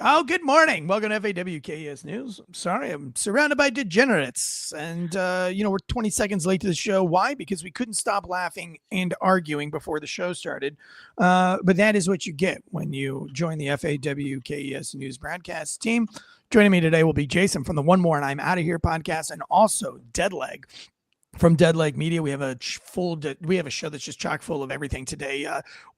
Oh, good morning. Welcome to FAWKES News. I'm sorry, I'm surrounded by degenerates. And, we're 20 seconds late to the show. Why? Because we couldn't stop laughing and arguing before the show started. But that is what you get when you join the FAWKES News broadcast team. Joining me today will be Jason from the One More and I'm Out of Here podcast, and also Deadleg from Deadleg Media. We have a show that's just chock full of everything today.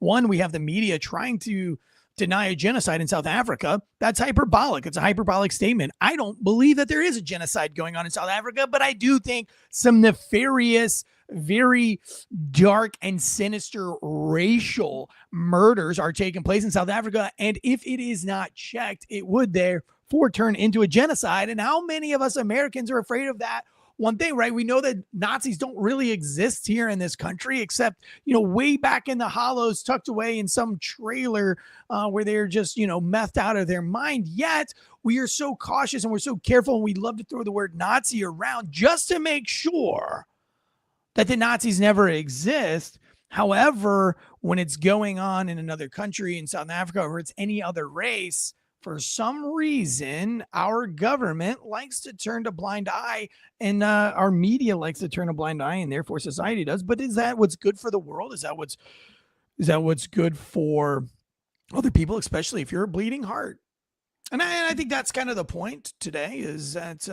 One, we have the media trying to deny a genocide in South Africa. That's hyperbolic. It's a hyperbolic statement. I don't believe that there is a genocide going on in South Africa, but I do think some nefarious, very dark and sinister racial murders are taking place in South Africa. And if it is not checked, it would therefore turn into a genocide. And how many of us Americans are afraid of that? One thing, right? We know that Nazis don't really exist here in this country, except, way back in the hollows, tucked away in some trailer where they're just, methed out of their mind. Yet we are so cautious and we're so careful, and we love to throw the word Nazi around just to make sure that the Nazis never exist. However, when it's going on in another country, in South Africa, or it's any other race, for some reason, our government likes to turn a blind eye, and our media likes to turn a blind eye, and therefore society does. But is that what's good for the world? Is that what's good for other people, especially if you're a bleeding heart? And I think that's kind of the point today, is that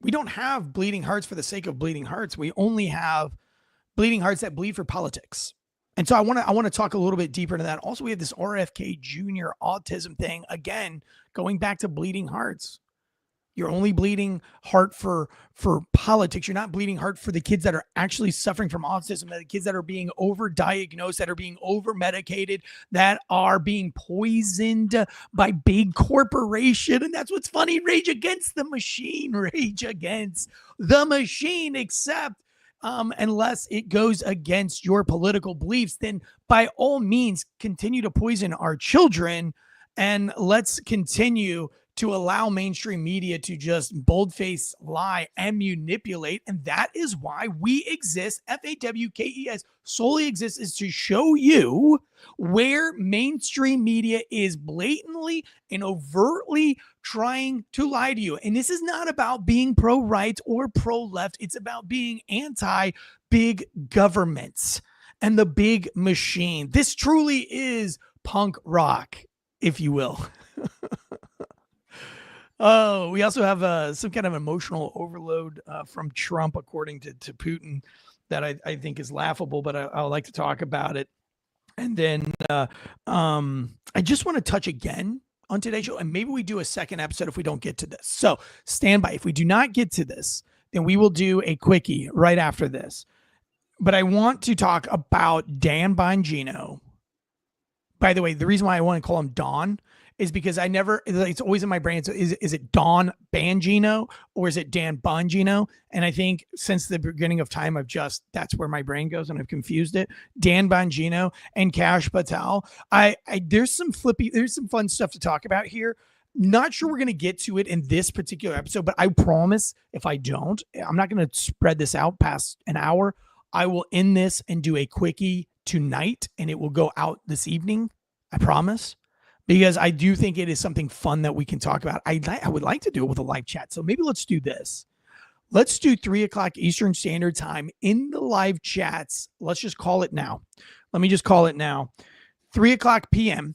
we don't have bleeding hearts for the sake of bleeding hearts. We only have bleeding hearts that bleed for politics. And so I want to talk a little bit deeper into that. Also, we have this RFK Jr. autism thing. Again, going back to bleeding hearts. You're only bleeding heart for politics. You're not bleeding heart for the kids that are actually suffering from autism, the kids that are being overdiagnosed, that are being overmedicated, that are being poisoned by big corporation. And that's what's funny. Rage against the machine. Rage against the machine. Except unless it goes against your political beliefs, then by all means, continue to poison our children, and let's continue to allow mainstream media to just boldface lie and manipulate. And that is why we exist. FAWKES solely exists is to show you where mainstream media is blatantly and overtly trying to lie to you. And this is not about being pro-right or pro-left. It's about being anti-big governments and the big machine. This truly is punk rock, if you will. Oh, we also have some kind of emotional overload from Trump, according to Putin, that I think is laughable, but I'll like to talk about it. And then I just want to touch again on today's show, and maybe we do a second episode if we don't get to this. So stand by. If we do not get to this, then we will do a quickie right after this. But I want to talk about Dan Bongino. By the way, the reason why I want to call him Don is because it's always in my brain. So is it Don Bongino or is it Dan Bongino? And I think since the beginning of time, that's where my brain goes, and I've confused it. Dan Bongino and Kash Patel. There's some fun stuff to talk about here. Not sure we're going to get to it in this particular episode, but I promise if I don't, I'm not going to spread this out past an hour. I will end this and do a quickie tonight, and it will go out this evening. I promise. Because I do think it is something fun that we can talk about. I would like to do it with a live chat. So maybe let's do this. Let's do 3:00 Eastern Standard Time in the live chats. Let's just call it now. Let me just call it now. 3:00 p.m.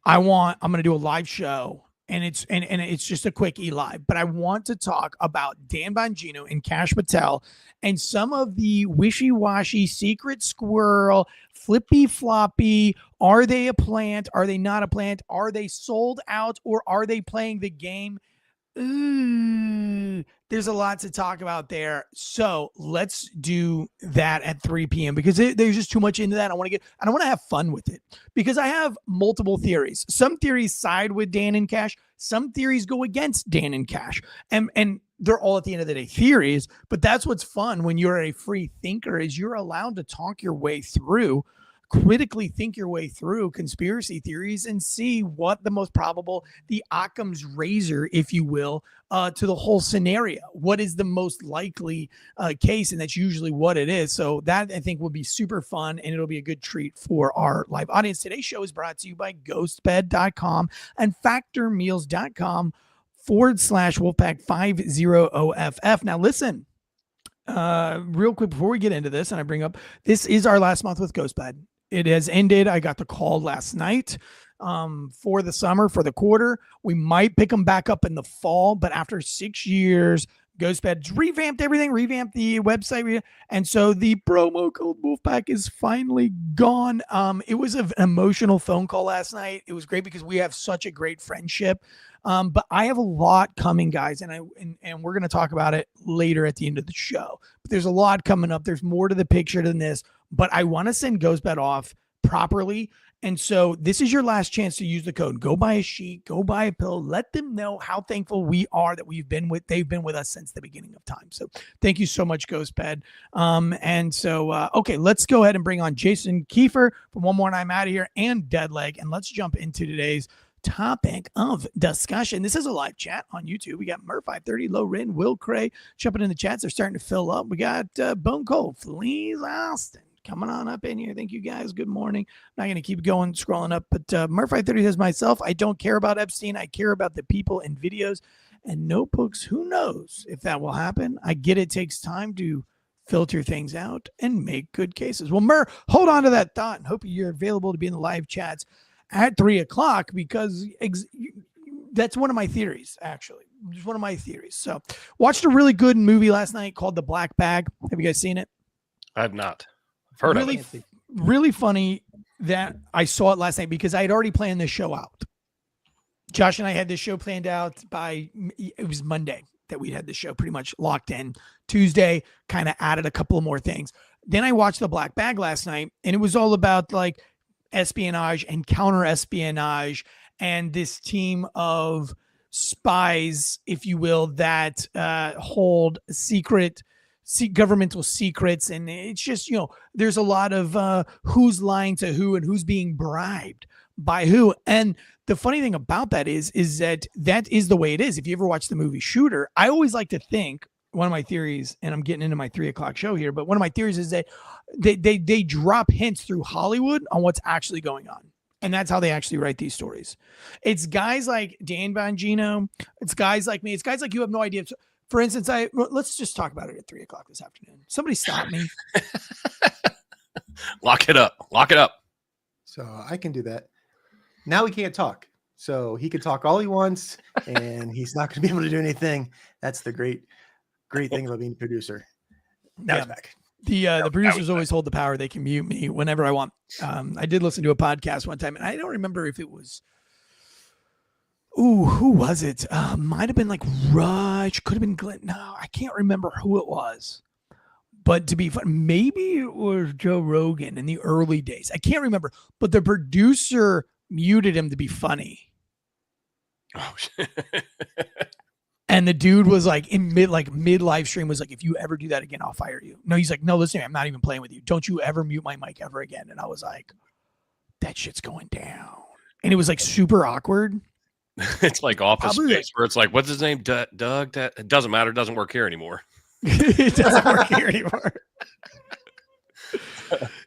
I'm going to do a live show, and it's just a quick live. But I want to talk about Dan Bongino and Kash Patel and some of the wishy-washy secret squirrel, flippy floppy. Are they a plant? Are they not a plant? Are they sold out, or are they playing the game? Ooh, there's a lot to talk about there. So let's do that at 3 p.m. because there's just too much into that. I want to have fun with it because I have multiple theories. Some theories side with Dan and Kash. Some theories go against Dan and Kash. And they're all at the end of the day theories, but that's what's fun when you're a free thinker, is you're allowed to talk your way through critically think your way through conspiracy theories and see what the most probable, the Occam's razor, if you will, to the whole scenario. What is the most likely case? And that's usually what it is. So that, I think, will be super fun, and it'll be a good treat for our live audience. Today's show is brought to you by ghostbed.com and factormeals.com /Wolfpack50OFF. Now, listen, real quick before we get into this, and I bring up, this is our last month with Ghostbed. It has ended. I got the call last night for the summer, for the quarter. We might pick them back up in the fall, but after 6 years, Ghostbed's revamped everything, revamped the website. And so the promo code Wolfpack is finally gone. It was an emotional phone call last night. It was great because we have such a great friendship. But I have a lot coming, guys, and we're going to talk about it later at the end of the show. But there's a lot coming up. There's more to the picture than this, but I want to send Ghostbed off properly. And so this is your last chance to use the code. Go buy a sheet, go buy a pillow. Let them know how thankful we are that they've been with us since the beginning of time. So thank you so much, Ghostbed. Okay, let's go ahead and bring on Jason Kiefer from One More and I'm Out of Here and Deadleg. And let's jump into today's topic of discussion. This is a live chat on YouTube. We got Mer530, Low Rin, Will Cray jumping in the chats. They're starting to fill up. We got Bone Cold, Fleas Austin coming on up in here. Thank you guys. Good morning. I'm not going to keep going, scrolling up, but Mer530 says, myself, I don't care about Epstein. I care about the people in videos and notebooks. Who knows if that will happen? I get it takes time to filter things out and make good cases. Well, Mer, hold on to that thought and hope you're available to be in the live chats at 3:00 because that's one of my theories, actually. Just one of my theories. So watched a really good movie last night called The Black Bag. Have you guys seen it? I have not. I've heard of it. Really funny that I saw it last night because I had already planned this show out. Josh and I had this show planned out it was Monday that we had the show pretty much locked in. Tuesday, kind of added a couple of more things. Then I watched The Black Bag last night, and it was all about like espionage and counter-espionage and this team of spies, if you will, that hold governmental secrets. And it's just, there's a lot of who's lying to who and who's being bribed by who. And the funny thing about that is that is the way it is. If you ever watch the movie Shooter, I always like to think, one of my theories, and I'm getting into my 3:00 show here, but one of my theories is that they drop hints through Hollywood on what's actually going on. And that's how they actually write these stories. It's guys like Dan Bongino. It's guys like me. It's guys like you have no idea. For instance, let's just talk about it at 3:00 this afternoon. Somebody stop me. Lock it up. Lock it up. So I can do that. Now he can't talk. So he can talk all he wants, and he's not going to be able to do anything. That's the great thing about being a producer. Now he's back. The producers always hold the power. They can mute me whenever I want. I did listen to a podcast one time, and I don't remember if it was, who was it? Might have been like Rush, could have been Glenn. No, I can't remember who it was. But to be fun, maybe it was Joe Rogan in the early days. I can't remember, but the producer muted him to be funny. Oh shit. And the dude was like mid live stream was like, if you ever do that again, I'll fire you. No, he's like, no, listen, I'm not even playing with you. Don't you ever mute my mic ever again. And I was like, that shit's going down. And it was like super awkward. It's like Office Space where it's like, what's his name? Doug? That it doesn't matter. It doesn't work here anymore. It doesn't work here anymore.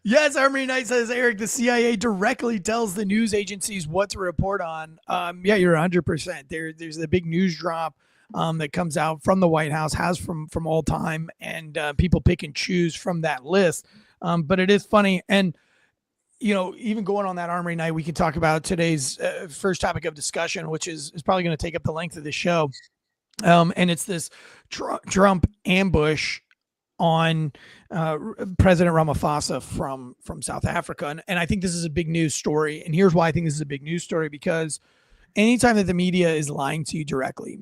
Yes, Armory Knight says, Eric, the CIA directly tells the news agencies what to report on. Yeah, you're 100%. There's a big news drop that comes out from the White House, has from all time, and people pick and choose from that list. But it is funny. And, even going on that Armory Night, we can talk about today's first topic of discussion, which is probably going to take up the length of the show. And it's this Trump ambush on President Ramaphosa from South Africa. And I think this is a big news story. And here's why I think this is a big news story, because anytime that the media is lying to you directly,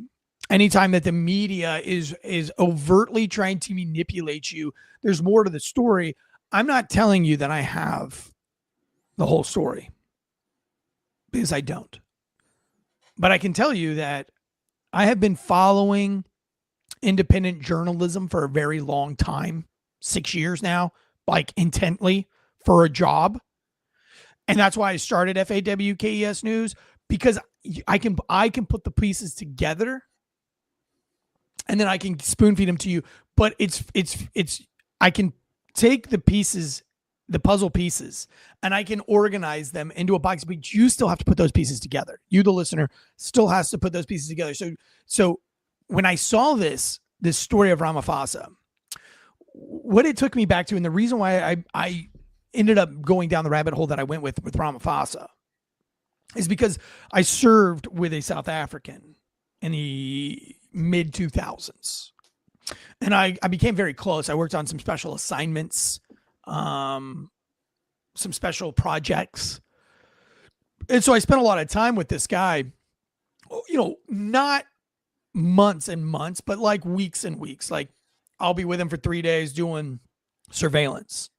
anytime that the media is overtly trying to manipulate you, there's more to the story. I'm not telling you that I have the whole story, because I don't. But I can tell you that I have been following independent journalism for a very long time, 6 years now, like intently for a job. And that's why I started FAWKES News, because I can put the pieces together and then I can spoon feed them to you. But it's I can take the pieces, the puzzle pieces, and I can organize them into a box, but you still have to put those pieces together. You, the listener, still has to put those pieces together. So when I saw this story of Ramaphosa, what it took me back to, and the reason why I ended up going down the rabbit hole that I went with Ramaphosa, is because I served with a South African in the mid 2000s, and I became very close. I worked on some special assignments, some special projects, and so I spent a lot of time with this guy. Not months and months, but like weeks and weeks. Like, I'll be with him for 3 days doing surveillance.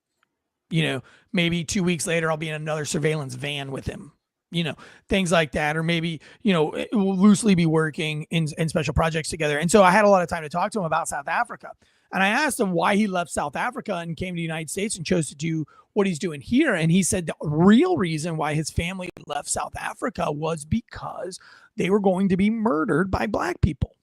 Maybe 2 weeks later, I'll be in another surveillance van with him, things like that. Or maybe, it will loosely be working in special projects together. And so I had a lot of time to talk to him about South Africa. And I asked him why he left South Africa and came to the United States and chose to do what he's doing here. And he said the real reason why his family left South Africa was because they were going to be murdered by black people.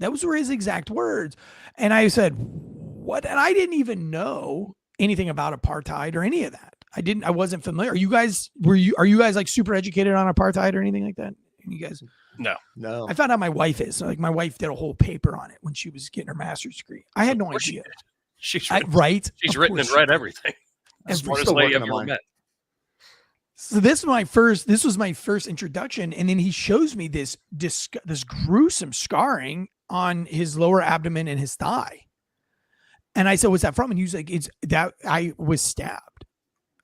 That were his exact words. And I said, what? And I didn't even know anything about apartheid or any of that. I wasn't familiar. Are you guys like super educated on apartheid or anything like that? You guys? No. I found out my wife is. Like, my wife did a whole paper on it when she was getting her master's degree. I had no idea. She's right. She's written and read everything. Smartest lady I've ever met. So this was my first introduction, and then he shows me this gruesome scarring on his lower abdomen and his thigh. And I said, "What's that from?" And he was like, "It's that I was stabbed.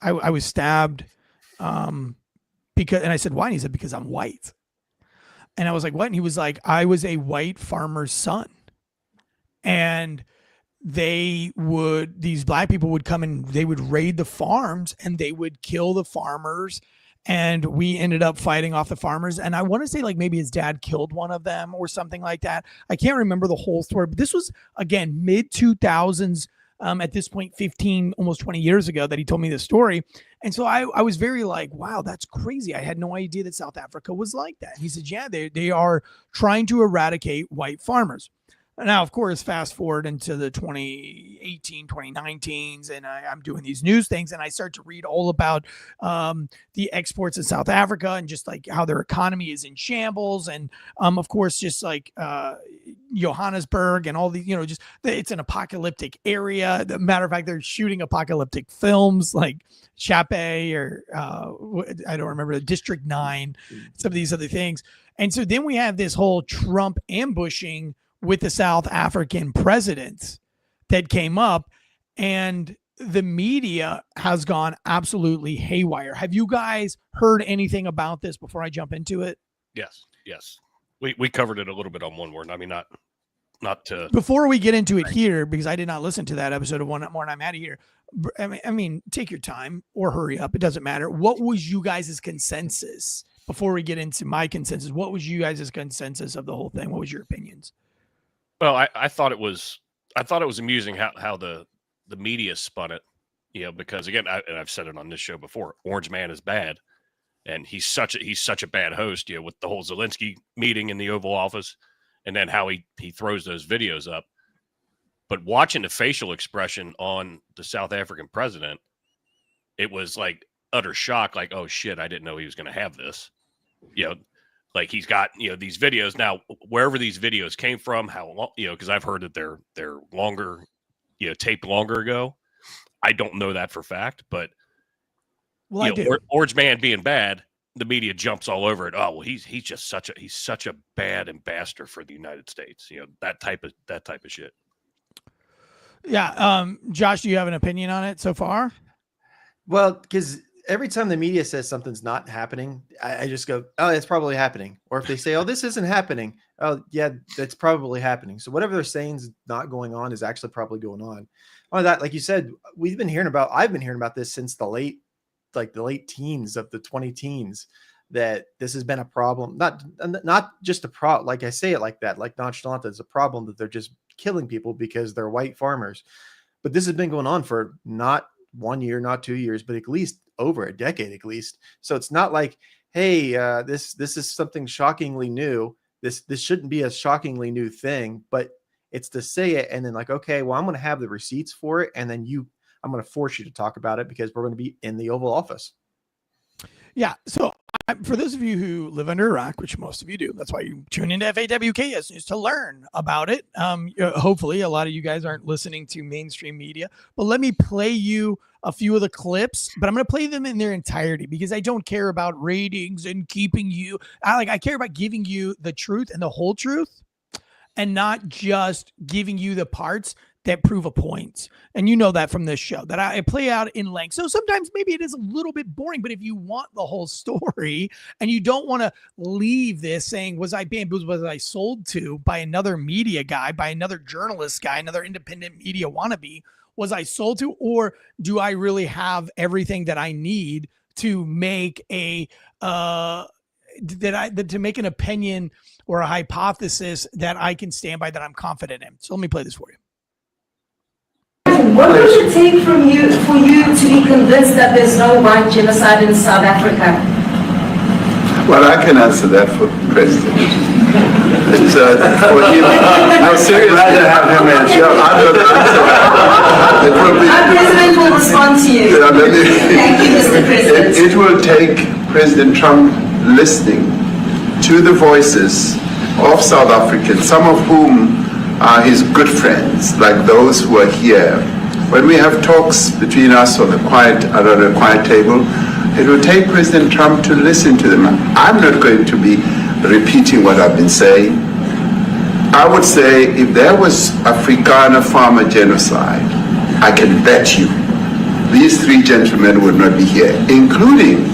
I was stabbed because." And I said, "Why?" And he said, "Because I'm white." And I was like, "What?" And he was like, "I was a white farmer's son, and these black people would come and they would raid the farms and they would kill the farmers. And we ended up fighting off the farmers. And I want to say, like, maybe his dad killed one of them or something like that. I can't remember the whole story, but this was, again, mid 2000s. At this point, 15, almost 20 years ago that he told me this story. And so I was very like, wow, that's crazy. I had no idea that South Africa was like that. And he said, yeah, they are trying to eradicate white farmers. Now, of course, fast forward into the 2018, 2019s, and I'm doing these news things, and I start to read all about the exports in South Africa and just like how their economy is in shambles. And of course, just like Johannesburg and all the, just it's an apocalyptic area. The matter of fact, they're shooting apocalyptic films like Chape or I don't remember, District 9, some of these other things. And so then we have this whole Trump ambushing with the South African president that came up, and the media has gone absolutely haywire. Have you guys heard anything about this before I jump into it? Yes. We covered it a little bit on One Word. I mean, not to. Before we get into it here, because I did not listen to that episode of One More and I'm out of here. I mean, take your time or hurry up. It doesn't matter. What was you guys' consensus before we get into my consensus? What was you guys' consensus of the whole thing? What was your opinions? Well, I thought it was amusing how the media spun it, because again, I've said it on this show before, Orange Man is bad, and he's such a bad host, with the whole Zelensky meeting in the Oval Office, and then how he throws those videos up. But watching the facial expression on the South African president, it was like utter shock, like, oh shit, I didn't know he was going to have this, Like, he's got, these videos now, wherever these videos came from, how long, because I've heard that they're longer, taped longer ago. I don't know that for fact, but I do. Orange Man being bad, the media jumps all over it. Oh, well, he's just such a bad ambassador for the United States. That type of shit. Yeah. Josh, do you have an opinion on it so far? Well, because every time the media says something's not happening, I just go, oh, it's probably happening. Or if they say, oh, this isn't happening, oh, yeah, that's probably happening. So whatever they're saying is not going on is actually probably going on. On that, like you said, I've been hearing about this since the late teens of the 20 teens, that this has been a problem. Not just a problem, like I say it like that, like nonchalant, it's a problem that they're just killing people because they're white farmers. But this has been going on for not 1 year, not 2 years, but at least over a decade at least. So it's not like, hey, this is something shockingly new. This shouldn't be a shockingly new thing, but it's to say it and then like, okay, well, I'm going to have the receipts for it, and then I'm going to force you to talk about it because we're going to be in the Oval Office. Yeah. So for those of you who live under a rock, which most of you do, that's why you tune into FAWKS News to learn about it. Hopefully a lot of you guys aren't listening to mainstream media, but let me play you a few of the clips, but I'm going to play them in their entirety because I don't care about ratings and keeping you. I care about giving you the truth and the whole truth, and not just giving you the parts that prove a point. And you know that from this show that I play out in length. So sometimes maybe it is a little bit boring, but if you want the whole story and you don't want to leave this saying, was I bamboozled? Was I sold to by another media guy, by another journalist guy, another independent media wannabe? Was I sold to, or do I really have everything that I need to make to make an opinion or a hypothesis that I can stand by, that I'm confident in? So let me play this for you. What would it take for you to be convinced that there's no white genocide in South Africa? Well, I can answer that for the president. It's, for him, no, seriously. I'd rather have him answer. Our president will respond to you. Thank you, Mr. President. It will take President Trump listening to the voices of South Africans, some of whom are his good friends, like those who are here. When we have talks between us on the quiet table, it will take President Trump to listen to them. I'm not going to be repeating what I've been saying. I would say if there was Afrikaner farmer genocide, I can bet you these three gentlemen would not be here, including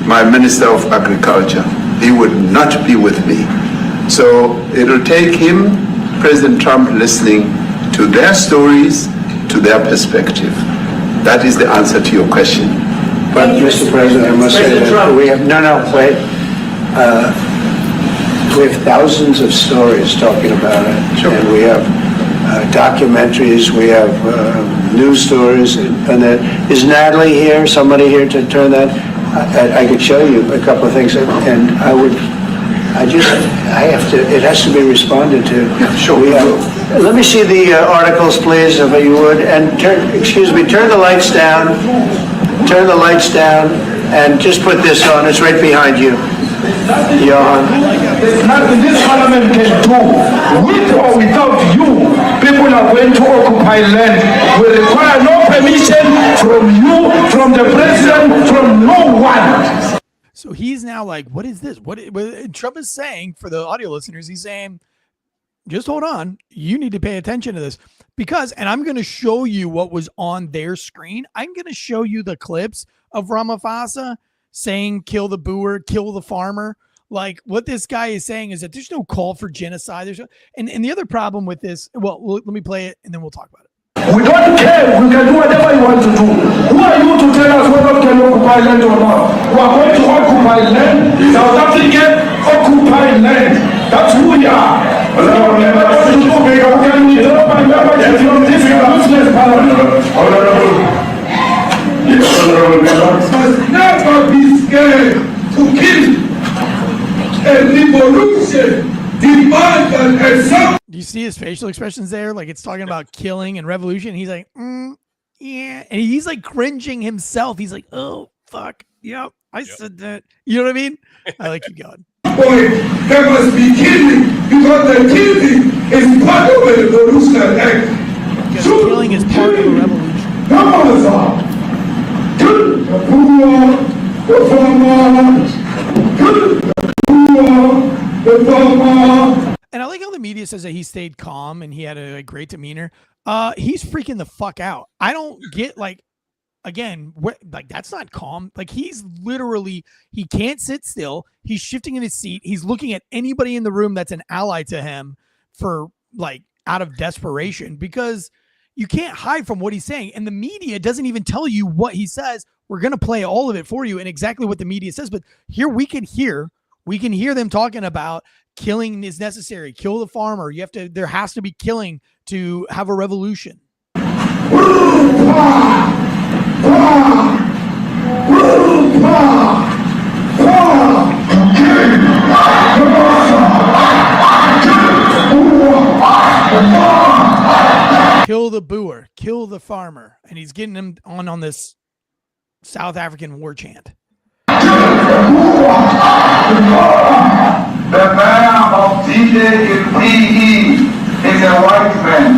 my Minister of Agriculture. He would not be with me. So it'll take him, President Trump, listening to their stories, to their perspective. That is the answer to your question. But Mr. President, I must say that we have we have thousands of stories talking about it, sure. And we have documentaries, we have news stories, and is Natalie here? Somebody here to turn that? I could show you a couple of things, and it has to be responded to. Yeah, sure. Let me see the articles, please, if you would, and turn the lights down. Turn the lights down and just put this on. It's right behind you. Johan. There's nothing this parliament can do. With or without you, people are going to occupy land. We require no permission from you, from the president, from no one. So he's now like, what is this? What Trump is saying, for the audio listeners, he's saying, just hold on. You need to pay attention to this because, and I'm going to show you what was on their screen. I'm going to show you the clips of Ramaphosa saying, kill the boer, kill the farmer. Like what this guy is saying is that there's no call for genocide. And the other problem with this, well, let me play it and then we'll talk about it. We don't care. We can do whatever you want to do. Who are you to tell us whether we can occupy land or not? We are going to occupy land. South Africa occupy land. That's who we are. Never be scared to kill a revolution. Demand an example. Do you see his facial expressions there? Like it's talking about killing and revolution. He's like, yeah. And he's like cringing himself. He's like, oh, fuck. Yep. I said that. You know what I mean? I like you, God. Boy, there must be killing because the killing is part of the revolutionary act. Because killing is part of the revolution. Come on, sir. Kill the poor, the farmer. Kill the poor, the farmer. And I like how the media says that he stayed calm and he had a great demeanor. He's freaking the fuck out. I don't get again, that's not calm. Like he's literally, he can't sit still. He's shifting in his seat. He's looking at anybody in the room that's an ally to him for out of desperation because you can't hide from what he's saying. And the media doesn't even tell you what he says. We're going to play all of it for you and exactly what the media says. But here we can hear them talking about killing is necessary. Kill the farmer. There has to be killing to have a revolution. Kill the boer, kill the farmer, and he's getting him on this South African war chant. The man of D-Day in PE is a white man.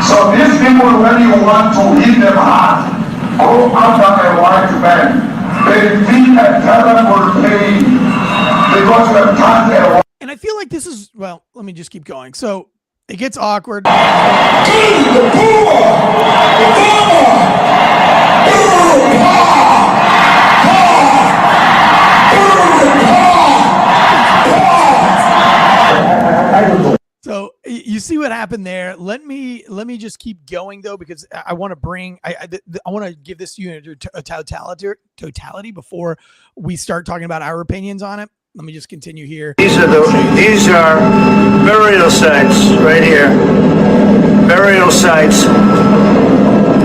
So these people, when you want to hit them hard, go after a white man. They feel a terrible pain because you have turned a white. And I feel like this is, well, let me just keep going. So it gets awkward. So you see what happened there. Let me just keep going though, because I want to bring I want to give this unit a totality before we start talking about our opinions on it. Let me just continue here. These are burial sites right here. Burial sites.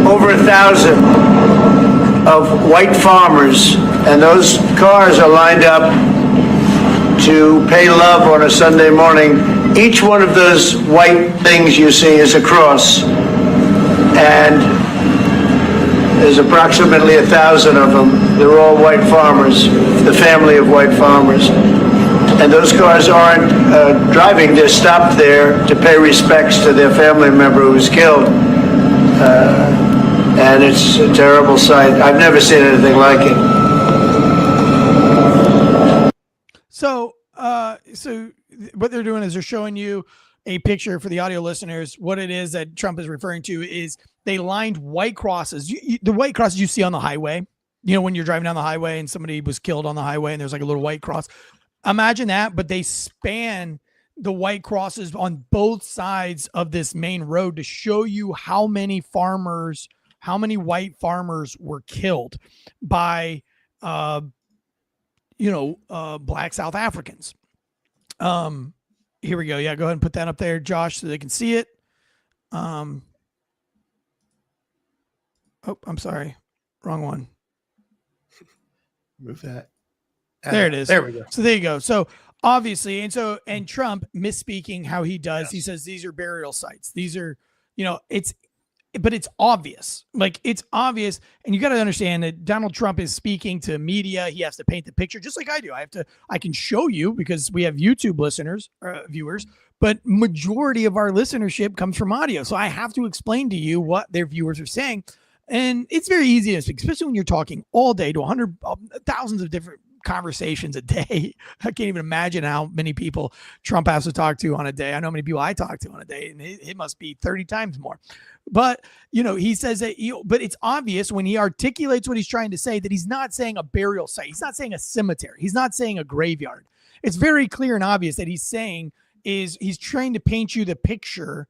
Over 1,000 of white farmers, and those cars are lined up to pay love on a Sunday morning. Each one of those white things you see is a cross, and there's approximately 1,000 of them. They're all white farmers, the family of white farmers. And those cars aren't driving, they're stopped there to pay respects to their family member who was killed. And it's a terrible sight. I've never seen anything like it. So what they're doing is they're showing you a picture for the audio listeners. What it is that Trump is referring to is they lined white crosses. The white crosses you see on the highway, you know, when you're driving down the highway and somebody was killed on the highway and there's like a little white cross. Imagine that, but they span the white crosses on both sides of this main road to show you how many white farmers were killed by, black South Africans. Here we go. Yeah, go ahead and put that up there, Josh, so they can see it. Oh, I'm sorry. Wrong one. Move that. There it is. There we go. So there you go. So obviously, and Trump misspeaking how he does, yes. He says these are burial sites. These are, but it's obvious. Like, it's obvious. And you got to understand that Donald Trump is speaking to media. He has to paint the picture just like I do. I can show you because we have YouTube listeners, viewers, but majority of our listenership comes from audio. So I have to explain to you what their viewers are saying. And it's very easy to speak, especially when you're talking all day to thousands of different conversations a day. I can't even imagine how many people Trump has to talk to on a day. I know how many people I talk to on a day, and it must be 30 times more. But, he says that, but it's obvious when he articulates what he's trying to say that he's not saying a burial site. He's not saying a cemetery. He's not saying a graveyard. It's very clear and obvious that he's saying is he's trying to paint you the picture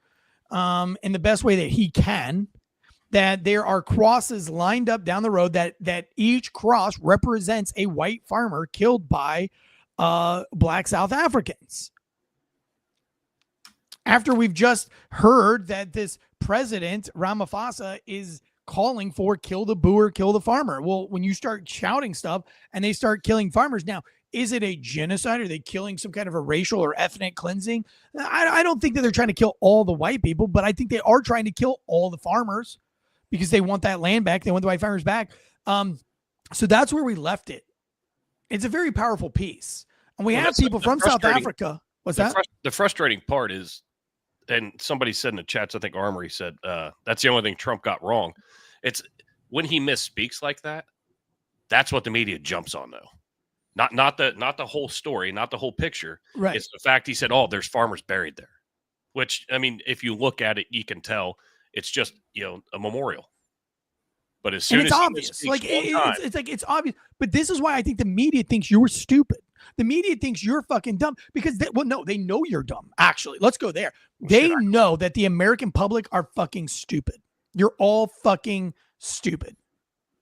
in the best way that he can, that there are crosses lined up down the road that each cross represents a white farmer killed by black South Africans. After we've just heard that this president, Ramaphosa, is calling for kill the boer, kill the farmer. Well, when you start shouting stuff and they start killing farmers, now, is it a genocide? Are they killing some kind of a racial or ethnic cleansing? I don't think that they're trying to kill all the white people, but I think they are trying to kill all the farmers, because they want that land back. They want the white farmers back. So that's where we left it. It's a very powerful piece. And we have people from South Africa. What's that? The frustrating part is, and somebody said in the chats, I think Armory said, that's the only thing Trump got wrong. It's when he misspeaks like that, that's what the media jumps on, though. Not the whole story, not the whole picture. Right. It's the fact he said, oh, there's farmers buried there. Which, I mean, if you look at it, you can tell it's just, a memorial. But as soon as it's obvious, like it's obvious. But this is why I think the media thinks you're stupid. The media thinks you're fucking dumb because they know you're dumb. Actually, let's go there. They know that the American public are fucking stupid. You're all fucking stupid.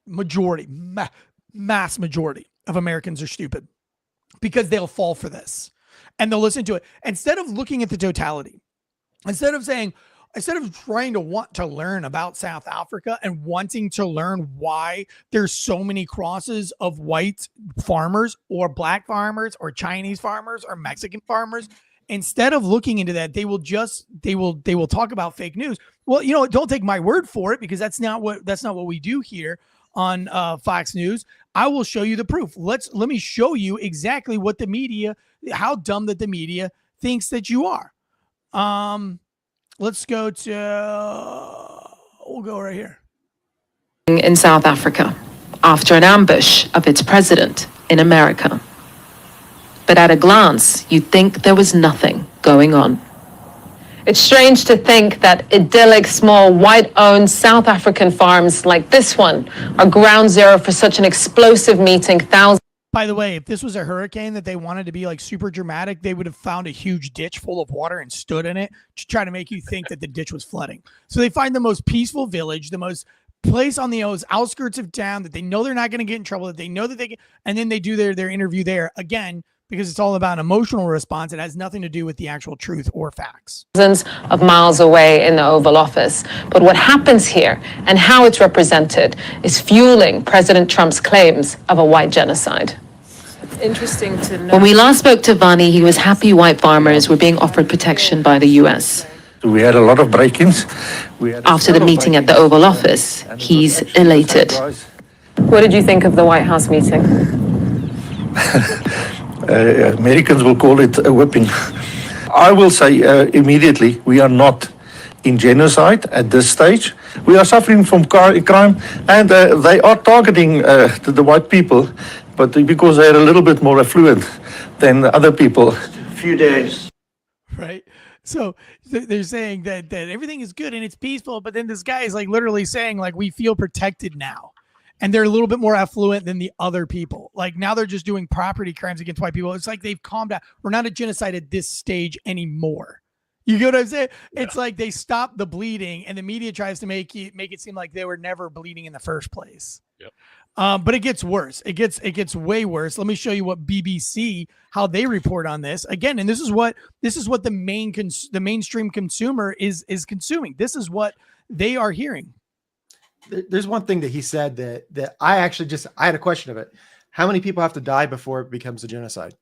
Majority, mass majority of Americans are stupid because they'll fall for this and they'll listen to it instead of looking at the totality. Instead of saying, trying to want to learn about South Africa and wanting to learn why there's so many crosses of white farmers or black farmers or Chinese farmers or Mexican farmers, instead of looking into that, they will talk about fake news. Well, don't take my word for it, because that's not what we do here on Fox News. I will show you the proof. Let me show you exactly what how dumb that the media thinks that you are. Let's go we'll go right here. In South Africa, after an ambush of its president in America. But at a glance, you'd think there was nothing going on. It's strange to think that idyllic, small, white-owned South African farms like this one are ground zero for such an explosive meeting. Thousands. By the way, if this was a hurricane that they wanted to be like super dramatic, they would have found a huge ditch full of water and stood in it to try to make you think that the ditch was flooding. So they find the most peaceful village, the most place on the outskirts of town that they know they're not going to get in trouble, that they know that they can, and then they do their interview there again, because it's all about an emotional response. It has nothing to do with the actual truth or facts. Thousands of miles away in the Oval Office. But what happens here and how it's represented is fueling President Trump's claims of a white genocide. It's interesting to know. When we last spoke to Vani, he was happy white farmers were being offered protection by the U.S. We had a lot of break-ins. After the meeting at the Oval Office, he's elated. What did you think of the White House meeting? Americans will call it a whipping. I will say immediately, we are not in genocide at this stage. We are suffering from crime, and they are targeting the white people, but because they're a little bit more affluent than other people. Few days. Right. So they're saying that everything is good and it's peaceful, but then this guy is like literally saying like, we feel protected now. And they're a little bit more affluent than the other people. Like now they're just doing property crimes against white people. It's like they've calmed down. We're not a genocide at this stage anymore. You get what I'm saying? Yeah. It's like they stopped the bleeding, and the media tries to make it seem like they were never bleeding in the first place. Yep. But it gets worse. It gets way worse. Let me show you what BBC, how they report on this again. And this is what the mainstream consumer is consuming. This is what they are hearing. There's one thing that he said that I had a question of it. How many people have to die before it becomes a genocide?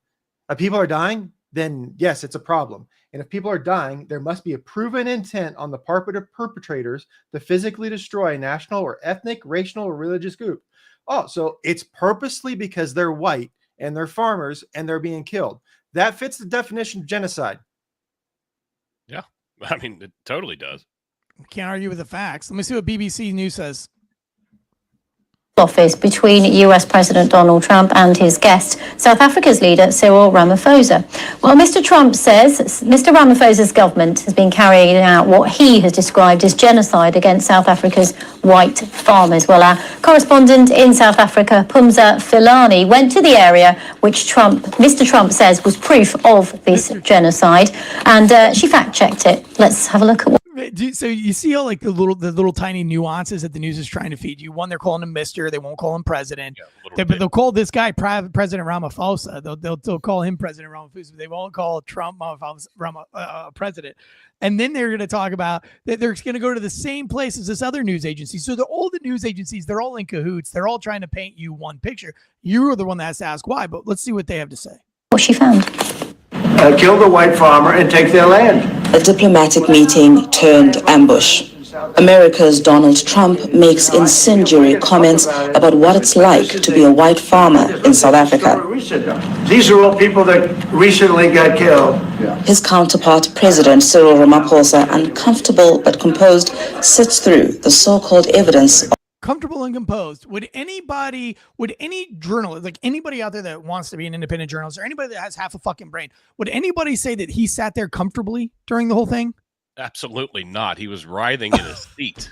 If people are dying, then yes, it's a problem. And if people are dying, there must be a proven intent on the part of perpetrators to physically destroy a national or ethnic, racial, or religious group. Oh, so it's purposely because they're white and they're farmers and they're being killed. That fits the definition of genocide. Yeah, I mean, it totally does. Can't argue with the facts. Let me see what BBC News says. Office between US President Donald Trump and his guest, South Africa's leader, Cyril Ramaphosa. Well, Mr. Trump says Mr. Ramaphosa's government has been carrying out what he has described as genocide against South Africa's white farmers. Well, our correspondent in South Africa, Pumza Filani, went to the area which Mr. Trump says was proof of this genocide, and she fact-checked it. Let's have a look at what. So you see how like the little tiny nuances that the news is trying to feed you. One, they're calling him Mr. They won't call him President. Yeah, but they'll call this guy President Ramaphosa. They'll call him President Ramaphosa. But they won't call Trump President. And then they're going to talk about that they're going to go to the same place as this other news agency. So all the news agencies, they're all in cahoots. They're all trying to paint you one picture. You're the one that has to ask why. But let's see what they have to say. What she found. Kill the white farmer and take their land. A diplomatic meeting turned ambush. America's Donald Trump makes incendiary comments about what it's like to be a white farmer in South Africa. These are all people that recently got killed. His counterpart, President Cyril Ramaphosa, uncomfortable but composed, sits through the so-called evidence. Comfortable and composed. Would any journalist, like anybody out there that wants to be an independent journalist, or anybody that has half a fucking brain, would anybody say that he sat there comfortably during the whole thing? Absolutely not. He was writhing in his seat.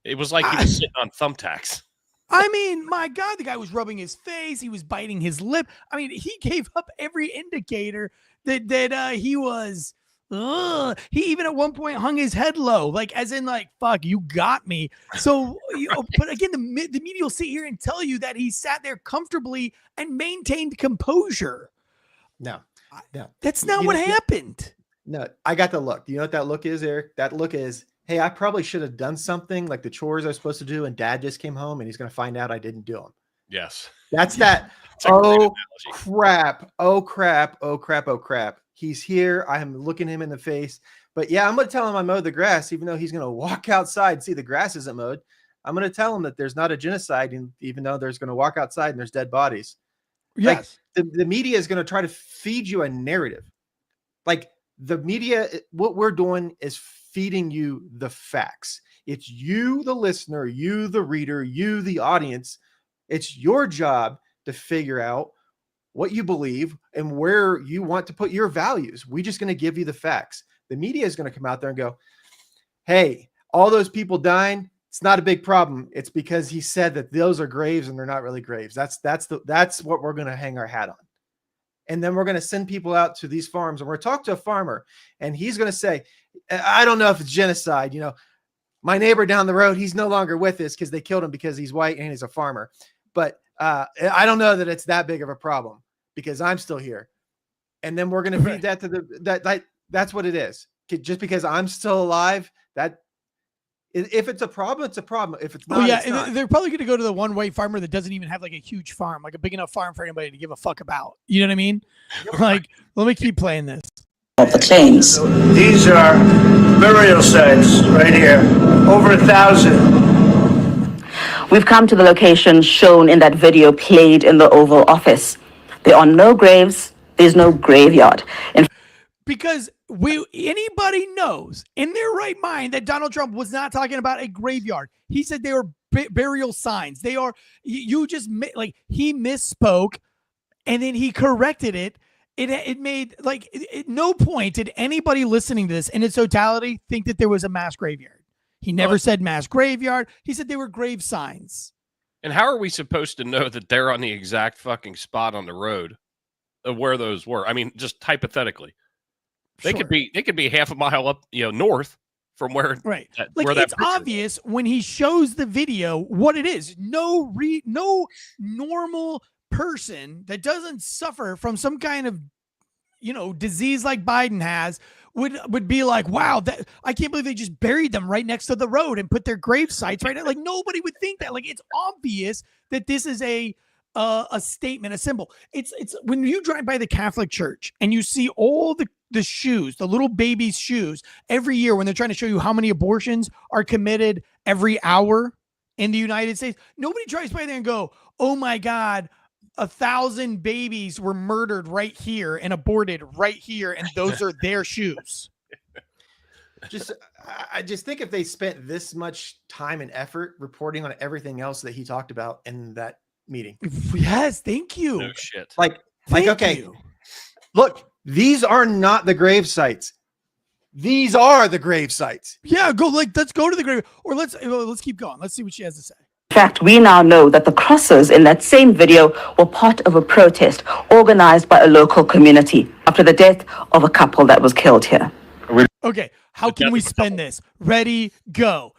It was like he was sitting on thumbtacks. I mean, my God, the guy was rubbing his face. He was biting his lip. I mean, he gave up every indicator that he was. He even at one point hung his head low, like as in like, fuck, you got me. So, but again, the media will sit here and tell you that he sat there comfortably and maintained composure. No, that's not what happened. No, I got the look. Do you know what that look is, Eric? That look is, hey, I probably should have done something like the chores I was supposed to do, and Dad just came home and he's going to find out I didn't do them. Yes. That's that. Oh crap. Oh crap. Oh crap. Oh crap. He's here. I am looking him in the face. But yeah, I'm going to tell him I mowed the grass, even though he's going to walk outside and see the grass isn't mowed. I'm going to tell him that there's not a genocide, even though there's going to walk outside and there's dead bodies. Yes. Like, the media is going to try to feed you a narrative. Like the media, what we're doing is feeding you the facts. It's you, the listener, you, the reader, you, the audience. It's your job to figure out what you believe and where you want to put your values. We're just going to give you the facts. The media is going to come out there and go, hey, all those people dying, it's not a big problem. It's because he said that those are graves and they're not really graves. That's what we're going to hang our hat on. And then we're going to send people out to these farms and we're going to talk to a farmer and he's going to say, I don't know if it's genocide. You know, my neighbor down the road, he's no longer with us because they killed him because he's white and he's a farmer. But I don't know that it's that big of a problem because I'm still here. And then we're going to feed that to that's what it is. Just because I'm still alive, that if it's a problem, it's a problem. If it's not, it's not. They're probably going to go to the one white farmer that doesn't even have like a huge farm, like a big enough farm for anybody to give a fuck about. You know what I mean? Like, let me keep playing this. Of the claims. These are burial sites right here, over 1,000. We've come to the location shown in that video played in the Oval Office. There are no graves. There's no graveyard. Because anybody knows in their right mind that Donald Trump was not talking about a graveyard. He said they were burial signs. They are, you just like, he misspoke and then he corrected it. It made like at no point did anybody listening to this in its totality think that there was a mass graveyard. He never said mass graveyard. He said they were grave signs. And how are we supposed to know that they're on the exact fucking spot on the road of where those were? I mean, just hypothetically. They could be half a mile up, north from where. Right. It's obvious when he shows the video what it is. No normal person that doesn't suffer from some kind of, disease like Biden has would be like, wow, that I can't believe they just buried them right next to the road and put their grave sites right now. Like nobody would think that. Like it's obvious that this is a statement, a symbol. It's when you drive by the Catholic Church and you see all the shoes, the little baby's shoes, every year when they're trying to show you how many abortions are committed every hour in the United States, nobody drives by there and go, oh my God, 1,000 babies were murdered right here and aborted right here, and those are their shoes. I just think if they spent this much time and effort reporting on everything else that he talked about in that meeting. Yes, thank you. No shit. Okay. Look, these are not the grave sites. These are the grave sites. Yeah, let's go to the grave, or let's keep going. Let's see what she has to say. In fact, we now know that the crosses in that same video were part of a protest organized by a local community after the death of a couple that was killed here. Okay, how can we spend this? Ready, go.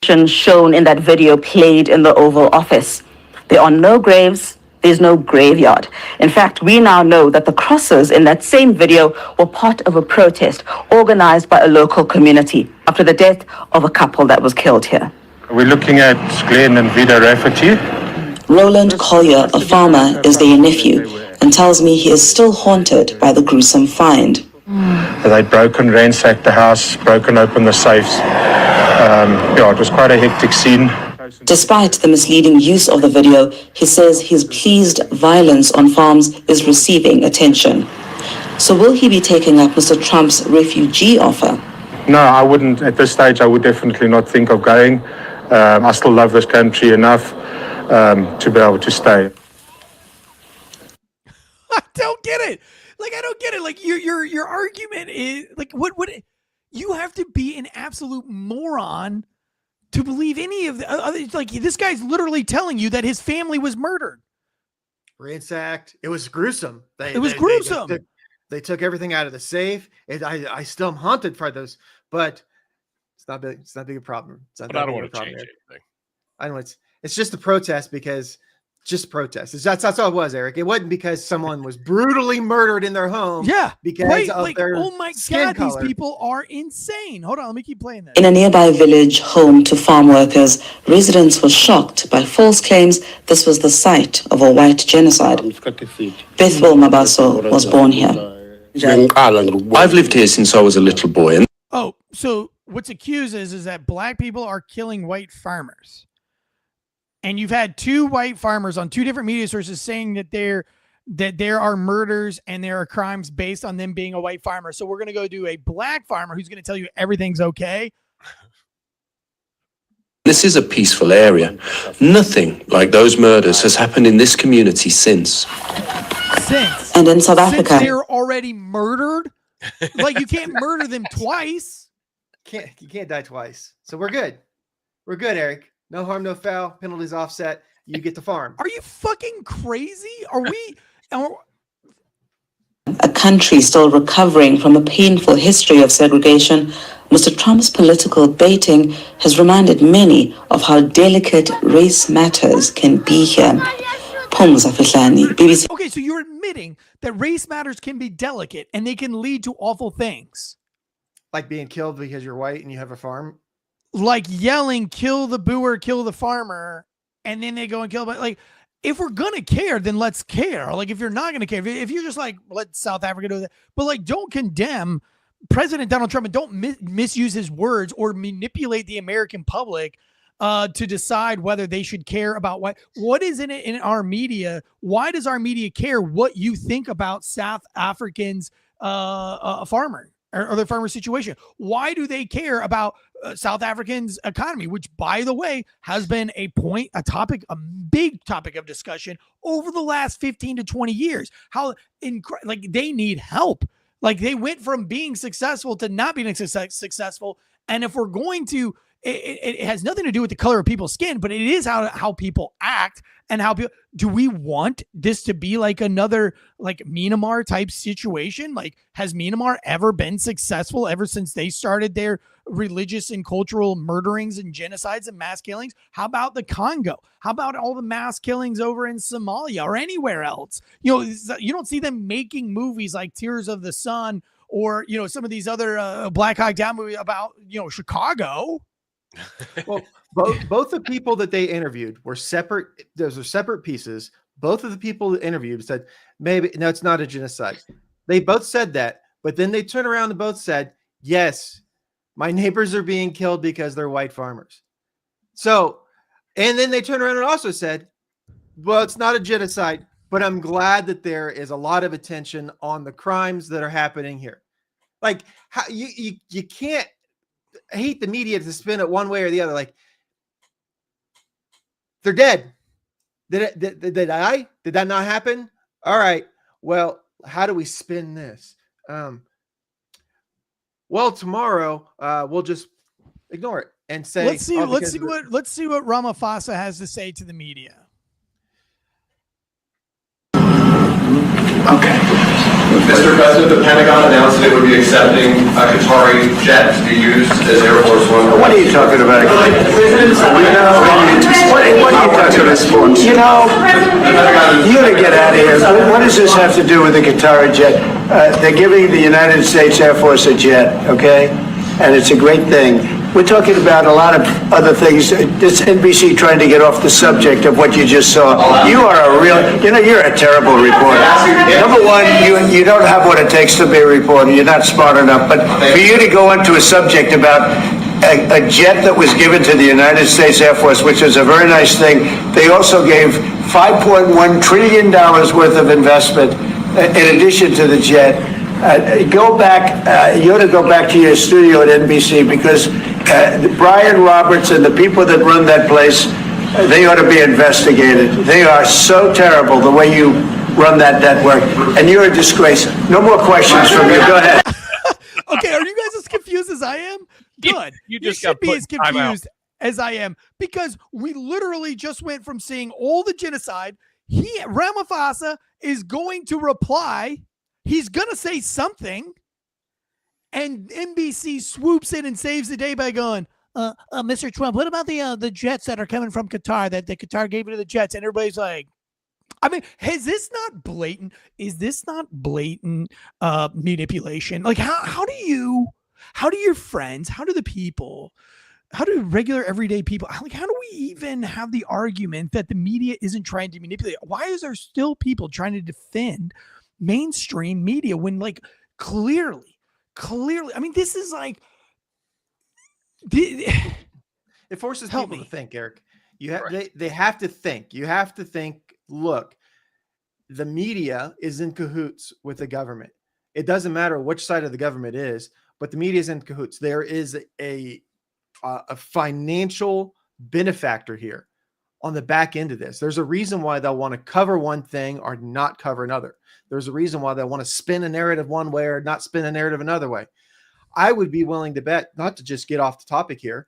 Shown in that video played in the Oval Office. There are no graves. There's no graveyard. In fact, we now know that the crosses in that same video were part of a protest organized by a local community after the death of a couple that was killed here. We're looking at Glenn and Vida Rafferty. Roland Collier, a farmer, is their nephew and tells me he is still haunted by the gruesome find. They'd ransacked the house, broken open the safes. It was quite a hectic scene. Despite the misleading use of the video, he says he's pleased violence on farms is receiving attention. So will he be taking up Mr. Trump's refugee offer? No, I wouldn't. At this stage, I would definitely not think of going. I still love this country enough to be able to stay. I don't get it. I don't get it. Like your argument is like what you have to be an absolute moron to believe any of the like this guy's literally telling you that his family was murdered. Ransacked. It was gruesome. It was gruesome. They took everything out of the safe. I still am haunted by those, but it's not big. It's not a big problem. But I don't want to change anything. I know it's just a protest because just protest. That's all it was, Eric. It wasn't because someone was brutally murdered in their home. Yeah, because of their oh my skin God, color. these people are insane. Hold on, let me keep playing this. In a nearby village home to farm workers, residents were shocked by false claims this was the site of a white genocide. Bethwel Mabaso was born here. I've lived here since I was a little boy. And oh, so what's accused is that black people are killing white farmers. And you've had two white farmers on two different media sources saying that there are murders and there are crimes based on them being a white farmer. So we're going to go do a black farmer who's going to tell you everything's okay. this is a peaceful area. Nothing like those murders has happened in this community since. And in South Africa, they're already murdered. Like, you can't murder them twice. You can't die twice. So we're good. We're good, Eric. No harm, no foul. Penalties offset. You get the farm. Are you fucking crazy? Are we? a country still recovering from a painful history of segregation, Mr. Trump's political baiting has reminded many of how delicate race matters can be here. BBC. Okay, so you're admitting that race matters can be delicate and they can lead to awful things. Like being killed because you're white and you have a farm? Like yelling, kill the booer, kill the farmer, and then they go and kill. But like, if we're going to care, then let's care. Like, if you're not going to care, if you're just like, let South Africa do that, but like, don't condemn President Donald Trump and don't misuse his words or manipulate the American public to decide whether they should care about what is in it in our media. Why does our media care what you think about South Africans, farmer or the farmer situation? Why do they care about South Africans' economy, which, by the way, has been a big topic of discussion over the last 15 to 20 years? How they need help. Like, they went from being successful to not being successful. And if we're going to, it has nothing to do with the color of people's skin, but it is how people act and how people. Do we want this to be like another like Myanmar type situation? Like, has Myanmar ever been successful ever since they started their religious and cultural murderings and genocides and mass killings? How about the Congo? How about all the mass killings over in Somalia or anywhere else? You know, you don't see them making movies like Tears of the Sun or, you know, some of these other Black Hawk Down movies about, you know, Chicago. Well, both the people that they interviewed were separate. Those are separate pieces. Both of the people that interviewed said, maybe, no, it's not a genocide. They both said that, but then they turned around and both said, yes, my neighbors are being killed because they're white farmers. So, and then they turned around and also said, well, it's not a genocide, but I'm glad that there is a lot of attention on the crimes that are happening here. Like, how you can't hate the media to spin it one way or the other. Like, they're dead. Did I? Did that not happen? All right. Well, how do we spin this? Well, tomorrow we'll just ignore it and say, let's see what Ramaphosa has to say to the media. Okay. Mr. President, the Pentagon announced that it would be accepting a Qatari jet to be used as Air Force One. What are you talking about? What are you talking about? You know, you got to get out of here. What does this have to do with the Qatari jet? They're giving the United States Air Force a jet, okay? And it's a great thing. We're talking about a lot of other things. This NBC trying to get off the subject of what you just saw. You are you're a terrible reporter. Number one, you don't have what it takes to be a reporter. You're not smart enough. But for you to go into a subject about a jet that was given to the United States Air Force, which is a very nice thing. They also gave $5.1 trillion worth of investment in addition to the jet. Go back, you ought to go back to your studio at NBC because Brian Roberts and the people that run that place, they ought to be investigated. They are so terrible the way you run that network, and you're a disgrace. No more questions from you. Go ahead. Okay, are you guys as confused as I am? Good. You just should got be as confused as I am because we literally just went from seeing all the genocide. Ramaphosa is going to reply. He's going to say something, and NBC swoops in and saves the day by going, Mr. Trump, what about the jets that are coming from Qatar that the Qatar gave it to the jets? And everybody's like, I mean, is this not blatant manipulation? Like, how do your friends, how do the people, how do regular everyday people, how do we even have the argument that the media isn't trying to manipulate? Why is there still people trying to defend mainstream media when, like, clearly, I mean, this is like, it forces people to think, Eric. They have to think. You have to think, look, the media is in cahoots with the government. It doesn't matter which side of the government is, but the media is in cahoots. There is a financial benefactor here on the back end of this. There's a reason why they'll want to cover one thing or not cover another. There's a reason why they'll want to spin a narrative one way or not spin a narrative another way. I would be willing to bet, not to just get off the topic here,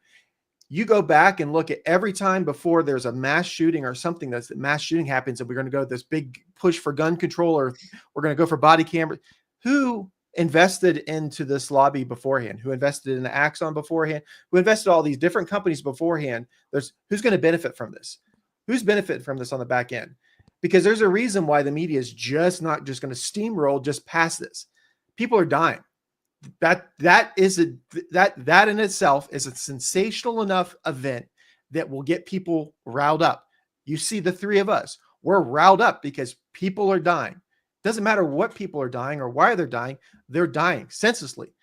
you go back and look at every time before there's a mass shooting or something that's a mass shooting happens and we're going to go this big push for gun control or we're going to go for body camera. Who invested into this lobby beforehand? Who invested in the Axon beforehand? Who invested all these different companies beforehand? Who's going to benefit from this? Who's benefited from this on the back end? Because there's a reason why the media is just not just going to steamroll just past this. People are dying. That in itself is a sensational enough event that will get people riled up. You see the three of us, we're riled up because people are dying. Doesn't matter what people are dying or why they're dying senselessly.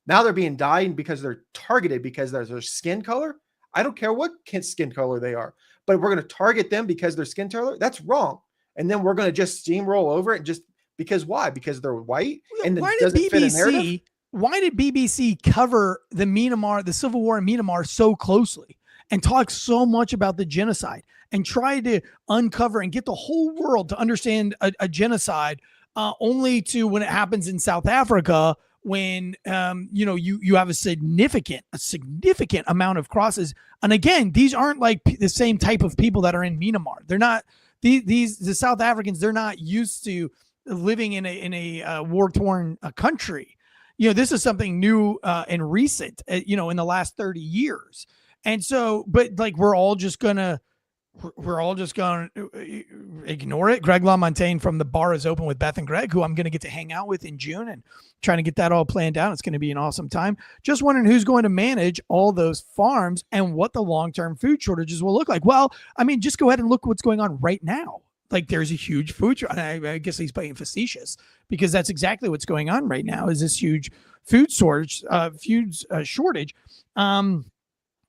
Now they're being dying because they're targeted because there's their skin color. I don't care what skin color they are, but we're going to target them because their skin color. That's wrong. And then we're going to just steamroll over it just because why? Because they're white and why doesn't did fit a narrative? Why did BBC cover the Civil War in Myanmar so closely and talk so much about the genocide and try to uncover and get the whole world to understand a genocide only to when it happens in South Africa when you have a significant amount of crosses. And again, these aren't like the same type of people that are in Myanmar. They're not the South Africans. They're not used to living in a war-torn country. This is something new and recent, in the last 30 years. And so, but like, we're all just gonna ignore it. Greg LaMontagne from The Bar is Open with Beth and Greg, who I'm going to get to hang out with in June and trying to get that all planned out. It's going to be an awesome time. Just wondering who's going to manage all those farms and what the long-term food shortages will look like. Well, I mean, just go ahead and look what's going on right now. Like, there's a huge food shortage. I guess he's being facetious because that's exactly what's going on right now is this huge food shortage.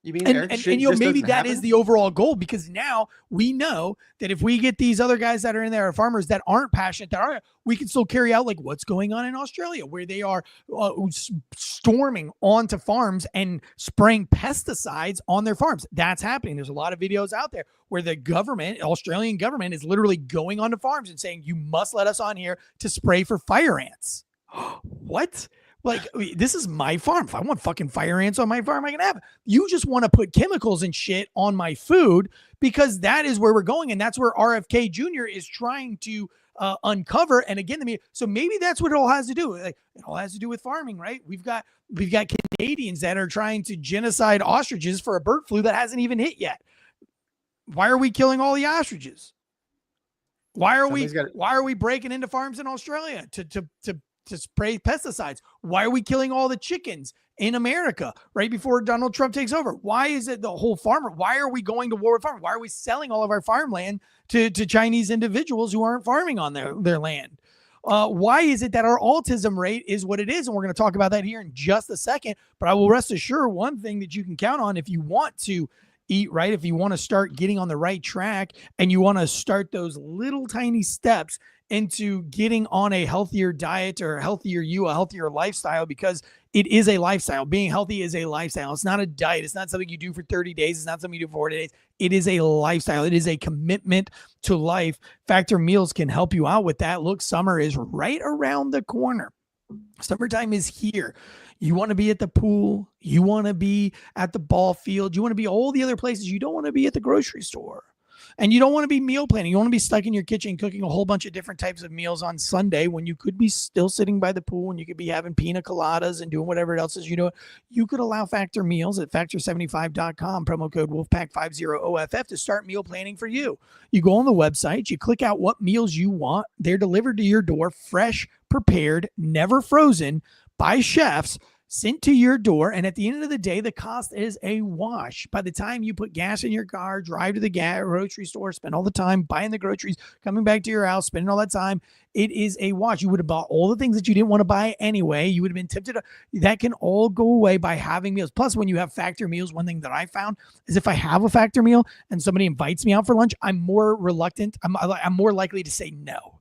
You mean and maybe that is the overall goal, because now we know that if we get these other guys that are in there, farmers that aren't passionate, we can still carry out like what's going on in Australia, where they are storming onto farms and spraying pesticides on their farms. That's happening. There's a lot of videos out there where the Australian government is literally going onto farms and saying, you must let us on here to spray for fire ants. What? Like, this is my farm. If I want fucking fire ants on my farm, I can have it. You just want to put chemicals and shit on my food because that is where we're going. And that's where RFK Jr. is trying to uncover. And again, so maybe that's what it all has to do. Like, it all has to do with farming, right? We've got Canadians that are trying to genocide ostriches for a bird flu that hasn't even hit yet. Why are we killing all the ostriches? Why are we breaking into farms in Australia to spray pesticides? Why are we killing all the chickens in America right before Donald Trump takes over? Why is it the whole farmer? Why are we going to war with farmers? Why are we selling all of our farmland to Chinese individuals who aren't farming on their land? Why is it that our autism rate is what it is? And we're going to talk about that here in just a second. But I will rest assured, one thing that you can count on if you want to eat right, if you want to start getting on the right track and you want to start those little tiny steps into getting on a healthier diet or a healthier lifestyle, because it is a lifestyle. Being healthy is a lifestyle. It's not a diet. It's not something you do for 30 days. It's not something you do for 40 days. It is a lifestyle. It is a commitment to life. Factor Meals can help you out with that. Look, summer is right around the corner. Summertime is here. You want to be at the pool. You want to be at the ball field. You want to be all the other places. You don't want to be at the grocery store. And you don't want to be meal planning. You want to be stuck in your kitchen cooking a whole bunch of different types of meals on Sunday when you could be still sitting by the pool and you could be having pina coladas and doing whatever else is, you could allow Factor Meals at factor75.com, promo code Wolfpack50OFF to start meal planning for you. You go on the website, you click out what meals you want. They're delivered to your door, fresh, prepared, never frozen by chefs, sent to your door, and at the end of the day, the cost is a wash. By the time you put gas in your car, drive to the grocery store, spend all the time buying the groceries, coming back to your house, spending all that time, it is a wash. You would have bought all the things that you didn't want to buy anyway. You would have been tempted. That can all go away by having meals. Plus, when you have Factor Meals, one thing that I found is if I have a Factor meal and somebody invites me out for lunch, I'm more reluctant. I'm more likely to say no,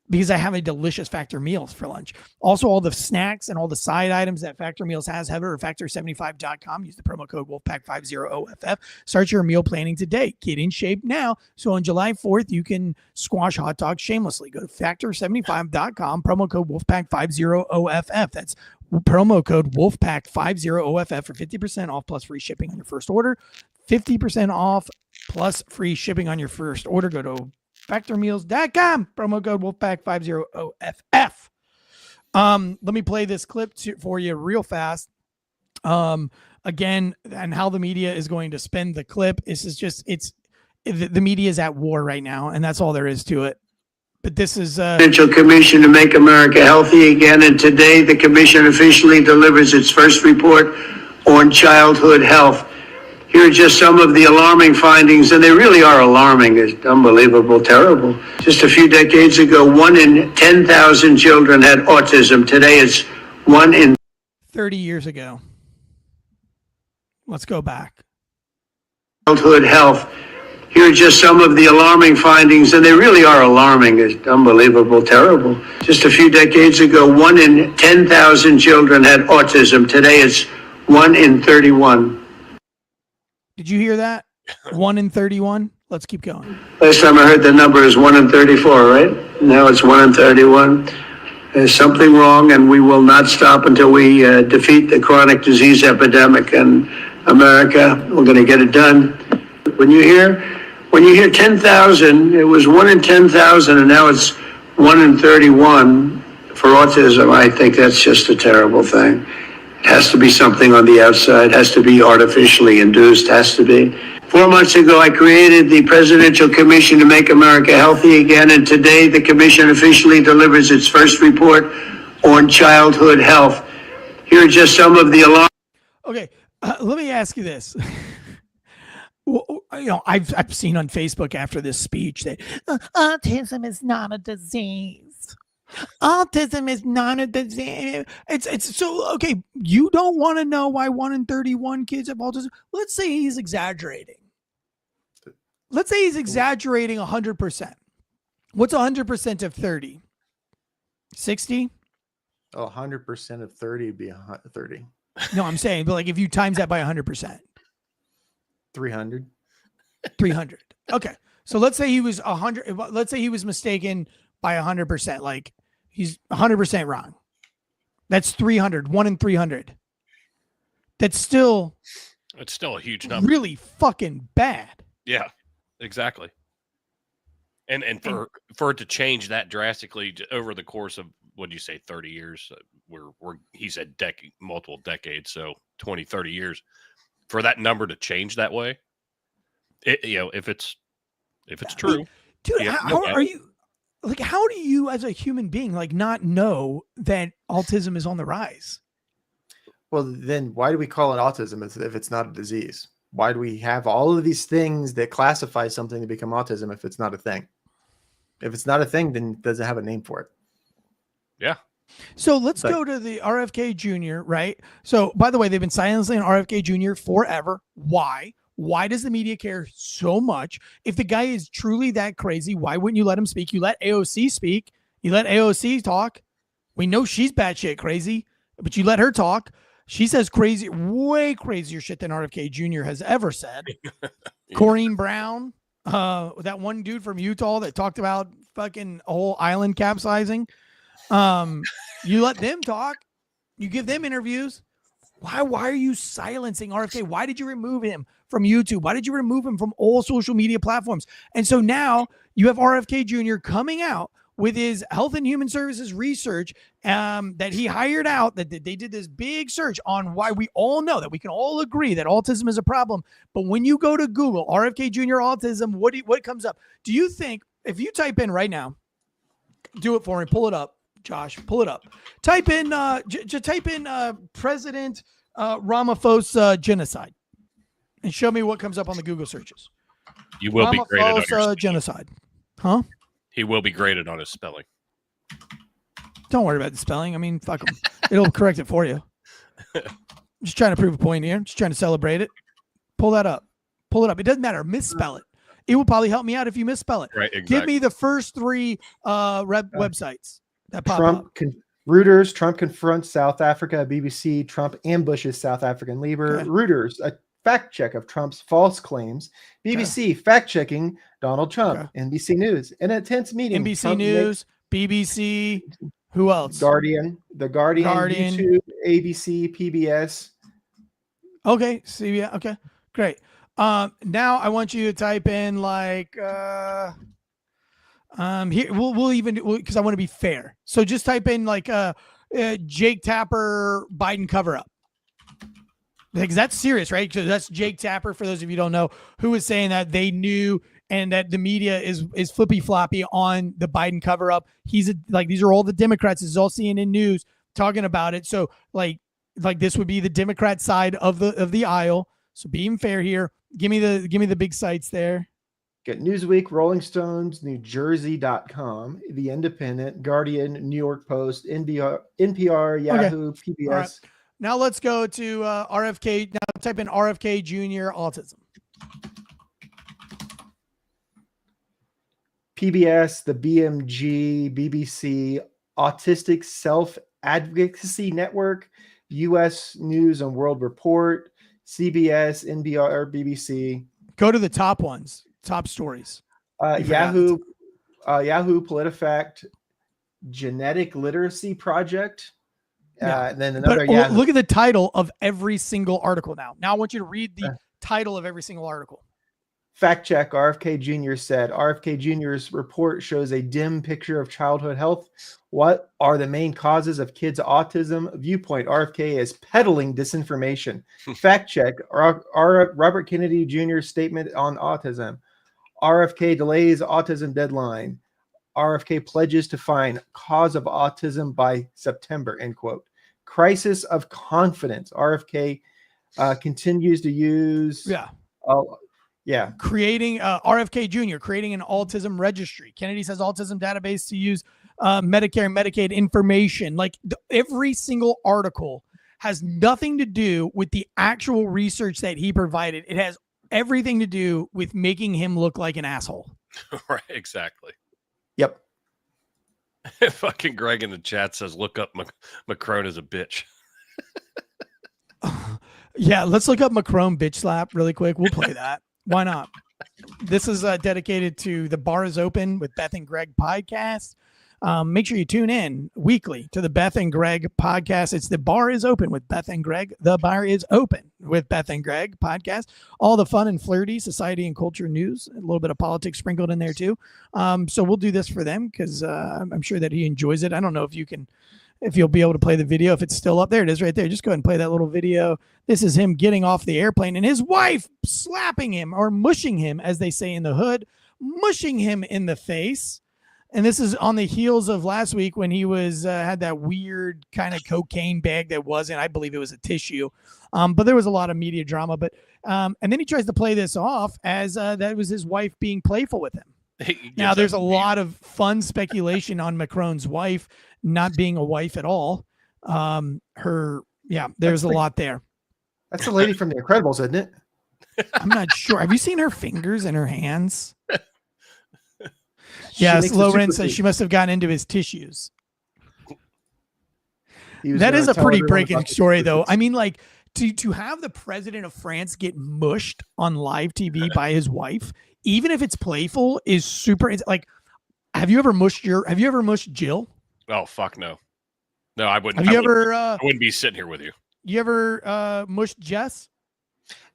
because I have a delicious Factor Meals for lunch. Also, all the snacks and all the side items that Factor Meals has, head over to factor75.com. Use the promo code Wolfpack50OFF. Start your meal planning today. Get in shape now, so on July 4th, you can squash hot dogs shamelessly. Go to factor75.com, promo code Wolfpack50OFF. That's promo code Wolfpack50OFF for 50% off plus free shipping on your first order. 50% off plus free shipping on your first order. Go to factormeals.com, promo code Wolfpack50OFF. Let me play this clip for you real fast. Again, and how the media is going to spend the clip. This is just, the media is at war right now, and that's all there is to it. But this is Presidential Commission to Make America Healthy Again, and today the commission officially delivers its first report on childhood health. Here are just some of the alarming findings, and they really are alarming. It's unbelievable, terrible. Just a few decades ago, 1 in 10,000 children had autism. Today, it's 1 in 30 years ago. Let's go back. Childhood health. Here are just some of the alarming findings, and they really are alarming. It's unbelievable, terrible. Just a few decades ago, 1 in 10,000 children had autism. Today, it's 1 in 31. Did you hear that? 1 in 31. Let's keep going. Last time I heard the number is 1 in 34, right? Now it's 1 in 31. There's something wrong, and we will not stop until we defeat the chronic disease epidemic in America. We're going to get it done. When you hear 10,000, it was 1 in 10,000, and now it's 1 in 31 for autism. I think that's just a terrible thing. Has to be something on the outside, has to be artificially induced, has to be. 4 months ago, I created the Presidential Commission to Make America Healthy Again, and today the commission officially delivers its first report on childhood health. Here are just some of the alarm. Okay, let me ask you this. Well, I've seen on Facebook after this speech that autism is not a disease. Autism is not a disease. It's so okay. You don't want to know why 1 in 31 kids have autism. Let's say he's exaggerating. Let's say he's exaggerating 100%. What's 100% of 30? 60? 100% of 30 would be 30. No, I'm saying, but like if you times that by 100%, 300. 300. Okay, so let's say he was 100. Let's say he was mistaken by 100%. Like he's 100% wrong. That's 300. 1 in 300. That's still. It's still a huge number. Really fucking bad. Yeah, exactly. And for it to change that drastically over the course of, what do you say, 30 years? He said multiple decades, so 20, 30 years. For that number to change that way, if it's true, dude, how are you? Like, how do you, as a human being, like not know that autism is on the rise? Well, then why do we call it autism if it's not a disease? Why do we have all of these things that classify something to become autism if it's not a thing? If it's not a thing, then it doesn't have a name for it. Yeah. So let's go to the RFK Jr., right? So, by the way, they've been silencing RFK Jr. forever. Why? Why does the media care so much? If the guy is truly that crazy, why wouldn't you let him speak? You let AOC speak. You let AOC talk. We know she's batshit crazy, but you let her talk. She says crazy, way crazier shit than RFK Jr. has ever said. Yeah. Corrine Brown, that one dude from Utah that talked about fucking a whole island capsizing. You let them talk. You give them interviews. Why are you silencing RFK? Why did you remove him from YouTube? Why did you remove him from all social media platforms? And so now you have RFK Jr. coming out with his Health and Human Services research that he hired out, that they did this big search on why we all know that we can all agree that autism is a problem. But when you go to Google, RFK Jr. autism, what comes up? Do you think, if you type in right now, do it for me, pull it up, Josh, pull it up. Type in, type in President Ramaphosa genocide and show me what comes up on the Google searches. You will be graded on your genocide. Huh? He will be graded on his spelling. Don't worry about the spelling. I mean, fuck him. It'll correct it for you. Just trying to prove a point here. Just trying to celebrate it. Pull that up. Pull it up. It doesn't matter. Misspell it. It will probably help me out if you misspell it. Right, exactly. Give me the first three websites that pop Trump up. Reuters, Trump confronts South Africa. BBC, Trump ambushes South African leader. Okay. Reuters, a fact check of Trump's false claims. BBC, fact checking Donald Trump. NBC News, in a tense meeting. NBC Trump News, BBC, who else? Guardian, YouTube, ABC, PBS. Okay, CBS. Okay, great. Now I want you to type in like here we'll even because I want to be fair. So just type in like Jake Tapper Biden cover up. Because that's serious, right? Because that's Jake Tapper, for those of you who don't know, who was saying that they knew and that the media is flippy floppy on the Biden cover up. These are all the Democrats. This is all CNN News talking about it. So like this would be the Democrat side of the aisle. So being fair here, give me the big sites there. Get Newsweek, Rolling Stones, NewJersey.com, The Independent, Guardian, New York Post, NPR, Yahoo, PBS. All right. Now let's go to RFK. Now type in RFK Jr. autism. PBS, the BMG, BBC, Autistic Self-Advocacy Network, U.S. News and World Report, CBS, NPR, BBC. Go to the top ones, top stories. Yahoo, PolitiFact, Genetic Literacy Project. Then another Yahoo. Look at the title of every single article now. Now I want you to read the title of every single article. Fact check, RFK Jr. said. RFK Jr.'s report shows a dim picture of childhood health. What are the main causes of kids' autism? Viewpoint, RFK is peddling disinformation. Fact check, Robert Kennedy Jr.'s statement on autism. RFK delays autism deadline. RFK pledges to find cause of autism by September, end quote. Crisis of confidence. RFK continues to use... Creating RFK Jr. creating an autism registry. Kennedy says autism database to use Medicare and Medicaid information. Like every single article has nothing to do with the actual research that he provided. It has everything to do with making him look like an asshole. Right, exactly. Yep. Fucking Greg in the chat says, look up Macron as a bitch. Yeah, let's look up Macron bitch slap really quick. We'll play that. Why not? This is dedicated to The Bar is Open with Beth and Greg podcast. Make sure you tune in weekly to the Beth and Greg podcast. It's The Bar is Open with Beth and Greg. The Bar is Open with Beth and Greg podcast. All the fun and flirty society and culture news, a little bit of politics sprinkled in there too. So we'll do this for them because I'm sure that he enjoys it. I don't know if you'll be able to play the video, if it's still up there. It is right there. Just go ahead and play that little video. This is him getting off the airplane and his wife slapping him or mushing him, as they say in the hood, mushing him in the face. And this is on the heels of last week when he was had that weird kind of cocaine bag that wasn't, I believe it was a tissue. But there was a lot of media drama. But and then he tries to play this off as that was his wife being playful with him. Now, there's a lot of fun speculation on Macron's wife not being a wife at all. There's a lot there. That's the lady from The Incredibles, isn't it? I'm not sure. Have you seen her fingers and her hands? Yes, Loren says she must have gotten into his tissues. That is a pretty breaking story, though. I mean, like, to have the president of France get mushed on live TV by his wife, even if it's playful, is super. Like, have you ever mushed Jill? Oh, fuck no. No, I wouldn't. I wouldn't be sitting here with you. You ever mushed Jess?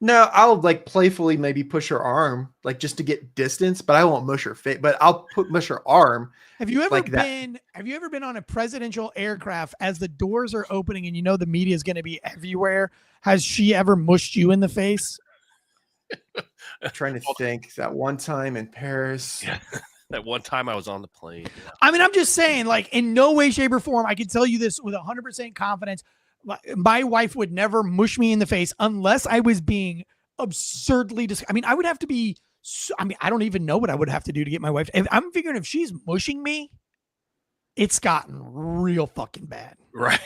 No, I'll like playfully maybe push her arm, like just to get distance, but I won't mush her face. But I'll mush her arm. Have you ever like that. Have you ever been on a presidential aircraft as the doors are opening and you know the media is going to be everywhere? Has she ever mushed you in the face? I'm trying to think. That one time in Paris. Yeah. That one time I was on the plane. I mean, I'm just saying, like, in no way, shape, or form, I can tell you this with 100% confidence. My wife would never mush me in the face unless I was being absurdly I mean, I would have to be. I mean, I don't even know what I would have to do to get my wife. I'm figuring if she's mushing me, it's gotten real fucking bad. Right.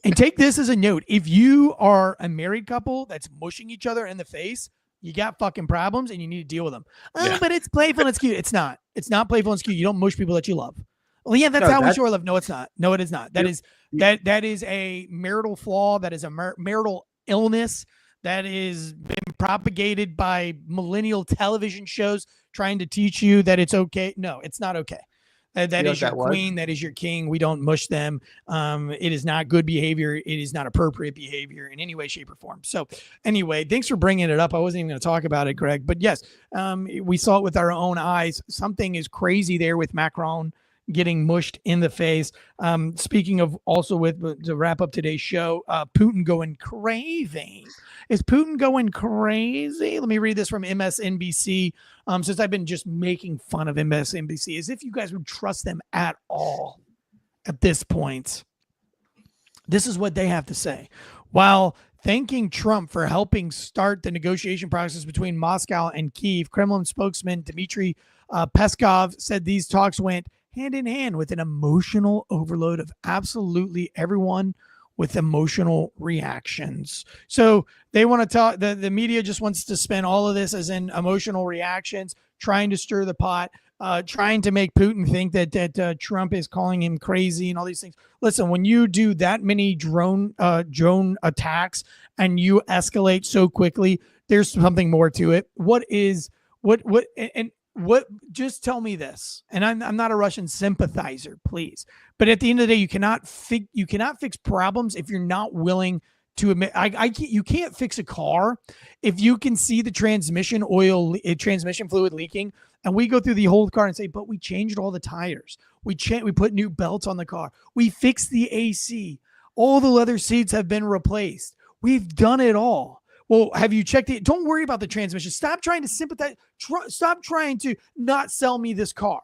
And take this as a note. If you are a married couple that's mushing each other in the face, you got fucking problems and you need to deal with them. Yeah. But it's playful and it's cute. It's not. It's not playful and it's cute. You don't mush people that you love. Well, yeah, that's No, how we that- show our love. No, it's not. No, it is not. That is that is a marital flaw. That is a marital illness that is been propagated by millennial television shows trying to teach you that it's okay. No, it's not okay. That is your queen. That is your king. We don't mush them. It is not good behavior. It is not appropriate behavior in any way, shape, or form. So anyway, thanks for bringing it up. I wasn't even going to talk about it, Greg. But yes, we saw it with our own eyes. Something is crazy there with Macron getting mushed in the face. Speaking of also to wrap up today's show, Putin going crazy. Is Putin going crazy? Let me read this from MSNBC. Since I've been just making fun of MSNBC, as if you guys would trust them at all at this point. This is what they have to say. While thanking Trump for helping start the negotiation process between Moscow and Kyiv, Kremlin spokesman Dmitry Peskov said these talks went hand in hand with an emotional overload of absolutely everyone with emotional reactions. So they want to talk, the media just wants to spend all of this as in emotional reactions, trying to stir the pot, trying to make Putin think that Trump is calling him crazy and all these things. Listen, when you do that many drone attacks and you escalate so quickly, there's something more to it. Just tell me this, and I'm not a Russian sympathizer, please. But at the end of the day, you cannot fix problems if you're not willing to admit. You can't fix a car if you can see the transmission fluid leaking, and we go through the whole car and say, but we changed all the tires, we put new belts on the car, we fixed the AC, all the leather seats have been replaced, we've done it all. Well, have you checked it? Don't worry about the transmission. Stop trying to sympathize. Stop trying to not sell me this car.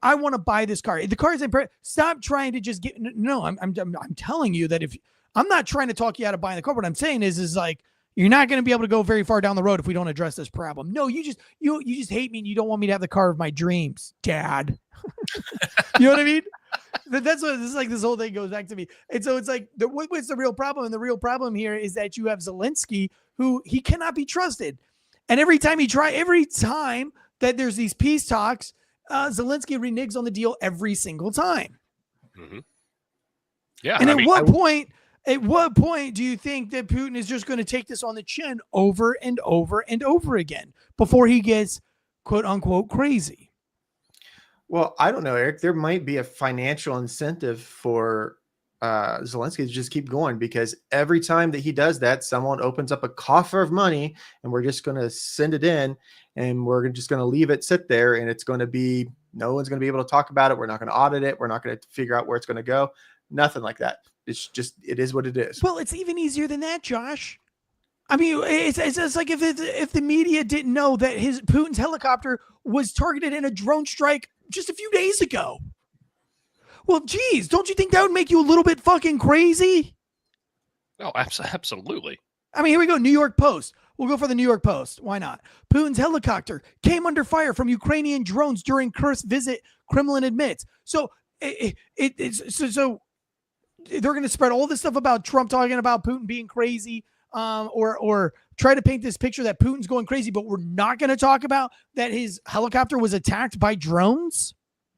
I want to buy this car. The car is impressive. Stop trying to just get. No, I'm telling you that if I'm not trying to talk you out of buying the car, what I'm saying is like you're not going to be able to go very far down the road if we don't address this problem. No, you just hate me and you don't want me to have the car of my dreams, Dad. You know what I mean? That's what this is like. This whole thing goes back to me. And so it's like, what's the real problem? And the real problem here is that you have Zelensky, who he cannot be trusted. And every time that there's these peace talks, Zelensky reneges on the deal every single time. Mm-hmm. Yeah. And at what point do you think that Putin is just going to take this on the chin over and over and over again before he gets quote unquote crazy? Well, I don't know, Eric. There might be a financial incentive for Zelensky to just keep going, because every time that he does that, someone opens up a coffer of money and we're just going to send it in and we're just going to leave it sit there, and it's going to be, no one's going to be able to talk about it. We're not going to audit it. We're not going to figure out where it's going to go. Nothing like that. It's just, it is what it is. Well, it's even easier than that, Josh. I mean, it's like if the media didn't know that Putin's helicopter was targeted in a drone strike just a few days ago. Well, geez, don't you think that would make you a little bit fucking crazy? Oh, absolutely. I mean, here we go. New York Post. We'll go for the New York Post. Why not? Putin's helicopter came under fire from Ukrainian drones during Kursk visit, Kremlin admits. So so they're going to spread all this stuff about Trump talking about Putin being crazy, or try to paint this picture that Putin's going crazy, but we're not going to talk about that his helicopter was attacked by drones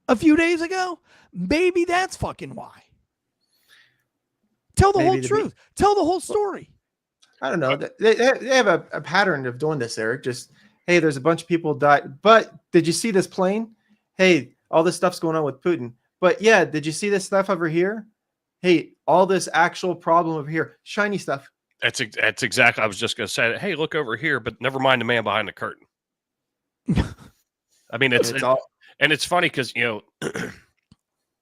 a few days ago. Maybe that's fucking why. Tell the whole truth. Tell the whole story. I don't know. They have a pattern of doing this, Eric. Just, hey, there's a bunch of people died. But did you see this plane? Hey, all this stuff's going on with Putin. But yeah, did you see this stuff over here? Hey, all this actual problem over here. Shiny stuff. That's exactly. I was just going to say, hey, look over here, but never mind the man behind the curtain. I mean, it's all, and it's funny because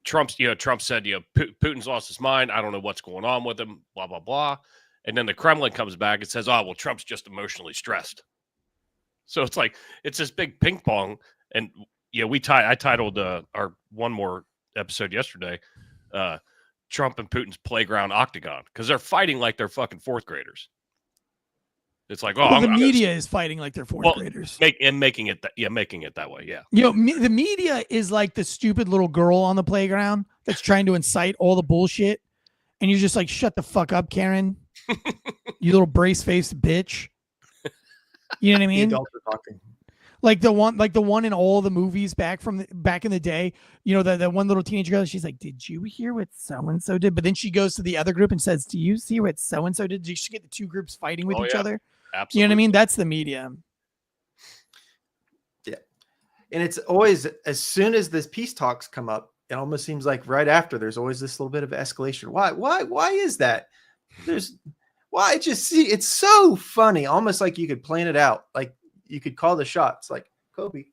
Trump said Putin's lost his mind. I don't know what's going on with him. Blah blah blah. And then the Kremlin comes back and says, oh well, Trump's just emotionally stressed. So it's like it's this big ping pong. And I titled our one more episode yesterday, Trump and Putin's playground octagon, because they're fighting like they're fucking fourth graders. It's like, the media is fighting like they're fourth graders, making it that way. Yeah, the media is like the stupid little girl on the playground that's trying to incite all the bullshit, and you're just like, shut the fuck up, Karen, you little brace-faced bitch. You know what I mean? The adults are talking. Like the one in all the movies back in the day, the one little teenage girl, she's like, did you hear what so-and-so did? But then she goes to the other group and says, do you see what so-and-so did? Did you get the two groups fighting with each other? Absolutely. You know what I mean? That's the media. Yeah. And it's always, as soon as this peace talks come up, it almost seems like right after there's always this little bit of escalation. Why is that? It's so funny. Almost like you could plan it out. Like you could call the shots like Kobe,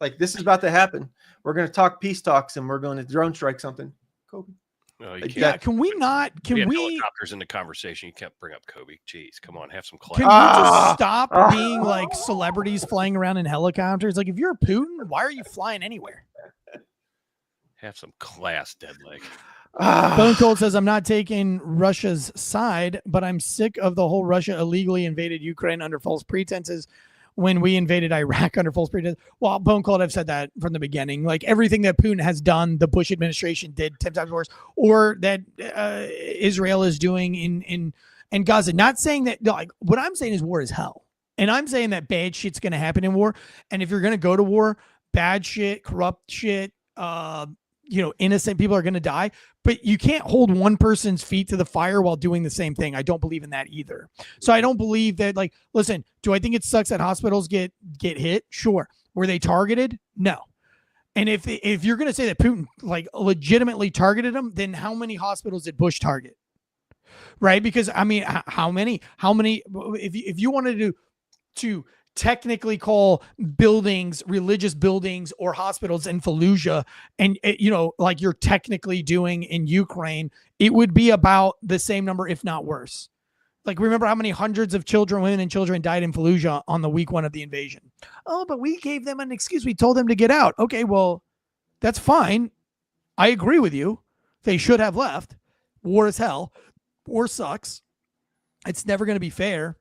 like this is about to happen. We're going to talk peace talks and we're going to drone strike something. Kobe. No, you Like, can't. yeah, can we not? Can we? Helicopters in the conversation. You can't bring up Kobe. Jeez, come on, have some class. Can we just stop being like celebrities flying around in helicopters? Like, if you're Putin, why are you flying anywhere? Have some class, dead leg. Bone Cold says, I'm not taking Russia's side, but I'm sick of the whole Russia illegally invaded Ukraine under false pretenses when we invaded Iraq under false pretenses. Well, Bone Cold, I've said that from the beginning. Like everything that Putin has done, the Bush administration did 10 times worse, or that Israel is doing in Gaza. Not saying that, like, what I'm saying is war is hell. And I'm saying that bad shit's going to happen in war. And if you're going to go to war, bad shit, corrupt shit, innocent people are going to die, but you can't hold one person's feet to the fire while doing the same thing. I don't believe in that either. So I don't believe that, like, listen, do I think it sucks that hospitals get hit? Sure. Were they targeted? No. And if you're going to say that Putin like legitimately targeted them, then how many hospitals did Bush target? Right? Because I mean, how many, if you wanted to technically call buildings, religious buildings or hospitals in Fallujah, and like you're technically doing in Ukraine, it would be about the same number, if not worse. Like, remember how many hundreds of women and children died in Fallujah on the week one of the invasion? Oh, but we gave them an excuse. We told them to get out. Okay, well, that's fine. I agree with you. They should have left. War is hell. War sucks. It's never going to be fair.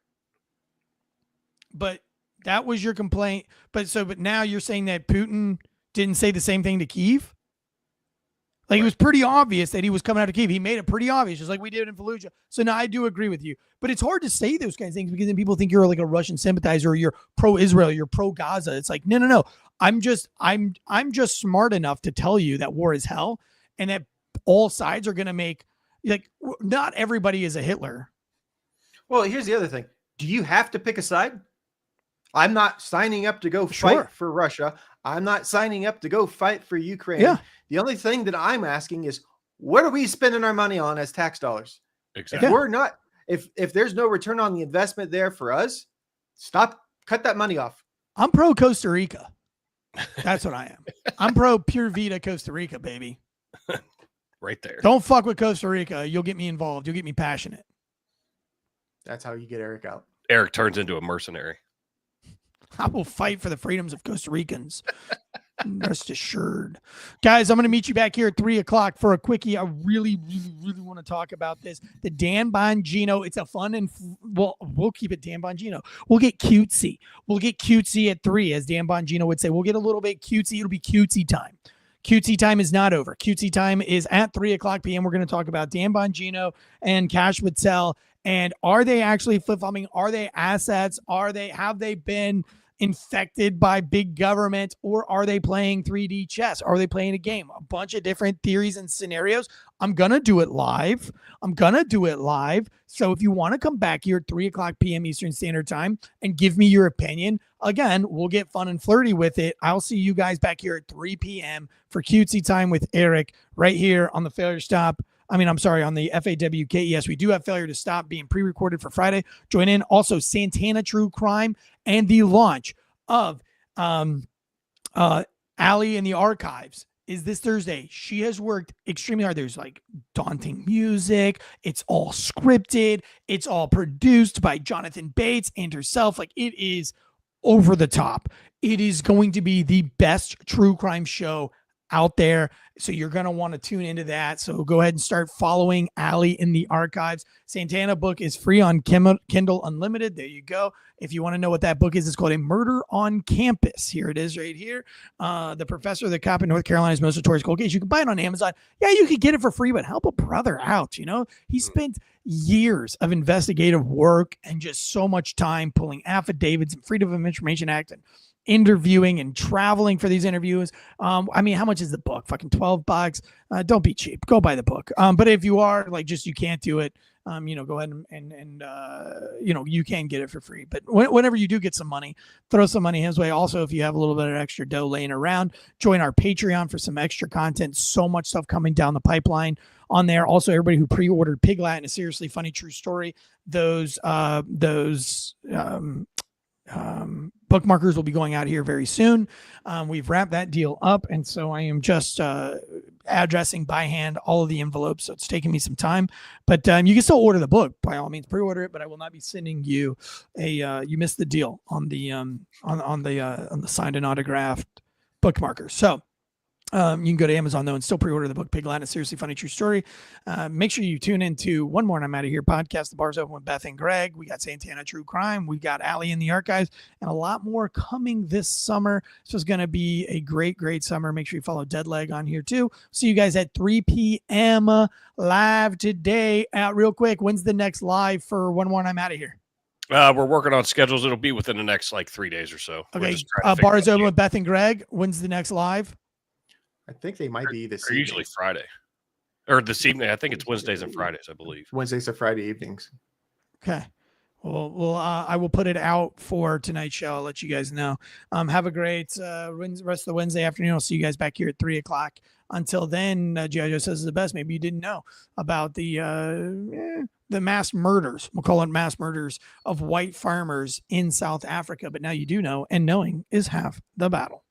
But that was your complaint. But now you're saying that Putin didn't say the same thing to Kyiv? Like, it was pretty obvious that he was coming out of Kyiv. He made it pretty obvious, just like we did in Fallujah. So now I do agree with you. But it's hard to say those kinds of things because then people think you're like a Russian sympathizer or you're pro-Israel, you're pro-Gaza. It's like, no. I'm just smart enough to tell you that war is hell and that all sides are going to make, like, not everybody is a Hitler. Well, here's the other thing. Do you have to pick a side? I'm not signing up to go fight for Russia. I'm not signing up to go fight for Ukraine. Yeah. The only thing that I'm asking is, what are we spending our money on as tax dollars? Exactly. If we're not, if there's no return on the investment there for us, cut that money off. I'm pro Costa Rica. That's what I am. I'm pro Pure Vita Costa Rica, baby. Right there. Don't fuck with Costa Rica. You'll get me involved. You'll get me passionate. That's how you get Eric out. Eric turns into a mercenary. I will fight for the freedoms of Costa Ricans. Rest assured. Guys, I'm going to meet you back here at 3:00 for a quickie. I really, really, really want to talk about this. The Dan Bongino. It's a fun and we'll keep it Dan Bongino. We'll get cutesy. We'll get cutesy at 3, as Dan Bongino would say. We'll get a little bit cutesy. It'll be cutesy time. Cutesy time is not over. Cutesy time is at 3:00 p.m. We're going to talk about Dan Bongino and Cash Patel. And are they actually flip-flopping? Are they assets? Have they been infected by big government, or are they playing 3D chess? Are they playing a game? A bunch of different theories and scenarios. I'm going to do it live. So if you want to come back here at 3:00 p.m. Eastern Standard Time and give me your opinion, again, we'll get fun and flirty with it. I'll see you guys back here at 3 p.m. for cutesy time with Eric right here on the Failure Stop I'm sorry, on the FAWKES. We do have Failure to Stop being pre-recorded for Friday. Join in. Also, Santana True Crime and the launch of Allie in the Archives is this Thursday. She has worked extremely hard. There's like daunting music. It's all scripted. It's all produced by Jonathan Bates and herself. Like, it is over the top. It is going to be the best true crime show out there. So you're going to want to tune into that. So go ahead and start following Allie in the Archives. Santana book is free on Kindle Unlimited. There you go. If you want to know what that book is, it's called A Murder on Campus. Here it is right here. The Professor, the Cop in North Carolina's Most Notorious Cold Case. You can buy it on Amazon. Yeah, you could get it for free, but help a brother out. You know, he spent years of investigative work and just so much time pulling affidavits and Freedom of Information Act and interviewing and traveling for these interviews. How much is the book? Fucking $12. Don't be cheap. Go buy the book. But if you are like, just, you can't do it, go ahead and you can get it for free. But whenever you do get some money, throw some money his way. Also, if you have a little bit of extra dough laying around, join our Patreon for some extra content. So much stuff coming down the pipeline on there. Also, everybody who pre-ordered Piglet and A Seriously Funny True Story, those bookmarkers will be going out here very soon. We've wrapped that deal up, and so I am just addressing by hand all of the envelopes, so it's taking me some time. But you can still order the book, by all means. Pre-order it, but I will not be sending you you missed the deal on the on the signed and autographed bookmarkers. So you can go to Amazon, though, and still pre-order the book, Piglet, A Seriously Funny True Story. Make sure you tune into One More and I'm Out of Here podcast. The bar's open with Beth and Greg. We got Santana True Crime. We got Allie in the Archives, and a lot more coming this summer. So it's going to be a great, great summer. Make sure you follow Deadleg on here, too. See you guys at 3 p.m. live today. Real quick, when's the next live for One More and I'm Out of Here? We're working on schedules. It'll be within the next, 3 days or so. Okay, bar's open with Beth and Greg. When's the next live? I think they might be this evening. Usually Friday or this evening. I think it's Wednesdays and Fridays, I believe. Wednesdays or Friday evenings. Okay. Well, I will put it out for tonight's show. I'll let you guys know. Have a great rest of the Wednesday afternoon. I'll see you guys back here at 3:00. Until then, G.I. Joe says is the best. Maybe you didn't know about the mass murders. We'll call it mass murders of white farmers in South Africa. But now you do know, and knowing is half the battle.